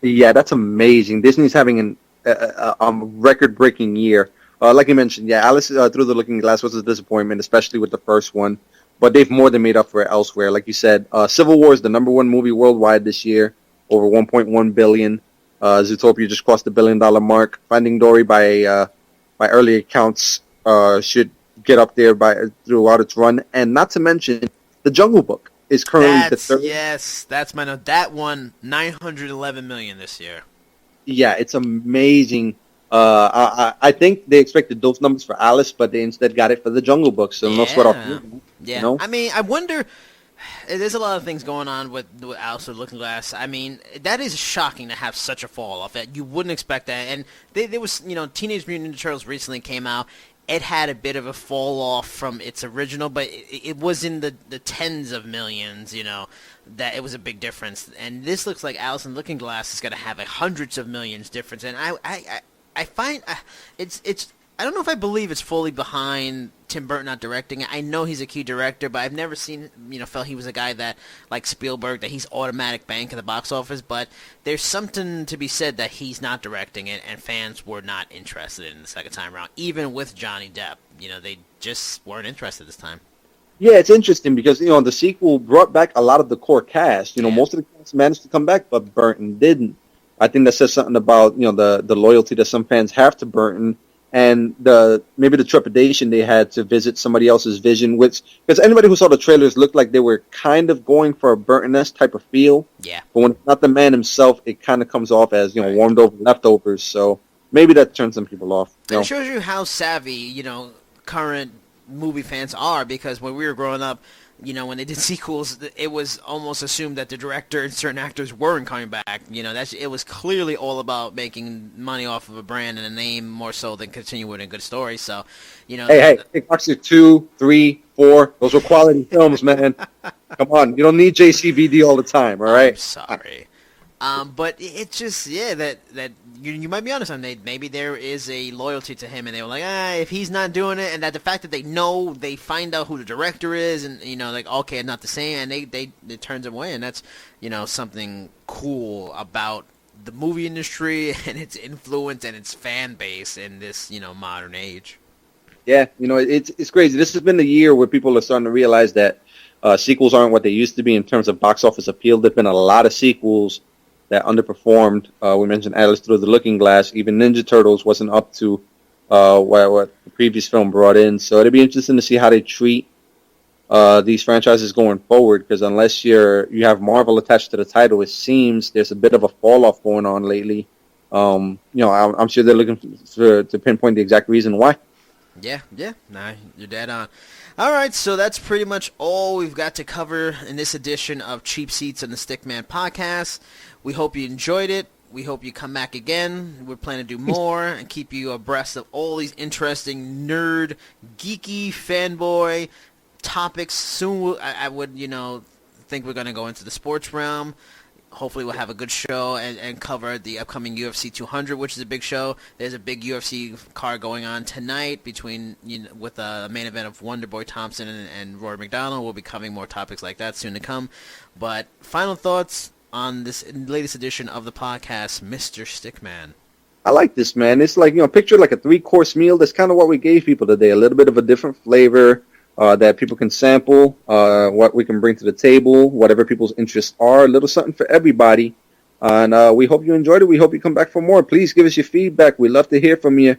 Yeah, that's amazing. Disney's having a record-breaking year. Like you mentioned, yeah, Alice Through the Looking Glass was a disappointment, especially with the first one. But they've more than made up for it elsewhere. Like you said, Civil War is the #1 movie worldwide this year, over 1.1 billion. Zootopia just crossed the $1 billion mark. Finding Dory by early accounts should get up there throughout its run, and not to mention The Jungle Book is currently the third. Yes, that's my note. That won $911 million this year. Yeah, it's amazing. I think they expected those numbers for Alice, but they instead got it for The Jungle Book. So no sweat off. Yeah, you know? I mean, I wonder. There's a lot of things going on with Alice Through the Looking Glass. I mean, that is shocking to have such a fall off. That you wouldn't expect that. And there was, Teenage Mutant Ninja Turtles recently came out. It had a bit of a fall off from its original, but it was in the tens of millions, that it was a big difference. And this looks like Alice in the Looking Glass is going to have a hundreds of millions difference. And I find it's I don't know if I believe it's fully behind Tim Burton not directing it. I know he's a key director, but I've never seen, felt he was a guy that, like Spielberg, that he's automatic bank at the box office. But there's something to be said that he's not directing it, and fans were not interested in the second time around. Even with Johnny Depp, they just weren't interested this time. Yeah, it's interesting because, the sequel brought back a lot of the core cast. Most of the cast managed to come back, but Burton didn't. I think that says something about, the loyalty that some fans have to Burton, and maybe the trepidation they had to visit somebody else's vision, because anybody who saw the trailers looked like they were kind of going for a Burton-esque type of feel. Yeah. But when it's not the man himself, it kind of comes off as, warmed over leftovers. So maybe that turns some people off. It shows you how savvy, current movie fans are, because when we were growing up, when they did sequels, it was almost assumed that the director and certain actors weren't coming back. It was clearly all about making money off of a brand and a name more so than continuing a good story. So, Hey, Kickboxer 2, 3, 4, those were quality films, man. Come on, you don't need JCVD all the time, all right? I'm sorry. But it's just, that you might be honest on that. Maybe there is a loyalty to him, and they were like, if he's not doing it, and that the fact that they find out who the director is, and okay, not the same, and it turns them away, and that's something cool about the movie industry and its influence and its fan base in this modern age. Yeah, it's crazy. This has been the year where people are starting to realize that sequels aren't what they used to be in terms of box office appeal. There've been a lot of sequels that underperformed. We mentioned Alice Through the Looking Glass. Even Ninja Turtles wasn't up to what the previous film brought in. So it'll be interesting to see how they treat these franchises going forward, because unless you have Marvel attached to the title, it seems there's a bit of a fall-off going on lately. I'm sure they're looking to pinpoint the exact reason why. Yeah. Nah, you're dead on. All right, so that's pretty much all we've got to cover in this edition of Cheap Seats on the Stickman podcast. We hope you enjoyed it. We hope you come back again. We're planning to do more and keep you abreast of all these interesting nerd, geeky, fanboy topics. Soon I would, think we're going to go into the sports realm. Hopefully we'll have a good show and cover the upcoming UFC 200, which is a big show. There's a big UFC card going on tonight with a main event of Wonderboy Thompson and Rory McDonald. We'll be covering more topics like that soon to come. But final thoughts on this latest edition of the podcast, Mr. Stickman. I like this, man. It's like, picture like a 3-course meal. That's kind of what we gave people today. A little bit of a different flavor that people can sample, what we can bring to the table, whatever people's interests are, a little something for everybody. And we hope you enjoyed it. We hope you come back for more. Please give us your feedback. We'd love to hear from you.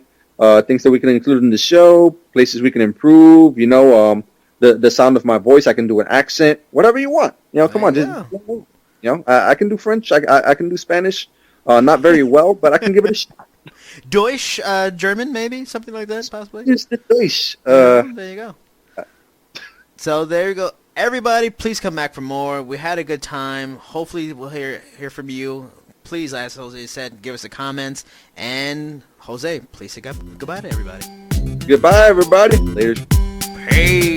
Things that we can include in the show, places we can improve, the sound of my voice. I can do an accent, whatever you want. Come on, just I can do French. I can do Spanish. Not very well, but I can give it a shot. Deutsch, German, maybe? Something like that, possibly? Just the Deutsch. There you go. So there you go. Everybody, please come back for more. We had a good time. Hopefully we'll hear from you. Please, as Jose said, give us the comments. And, Jose, please say goodbye to everybody. Goodbye, everybody. Later. Peace.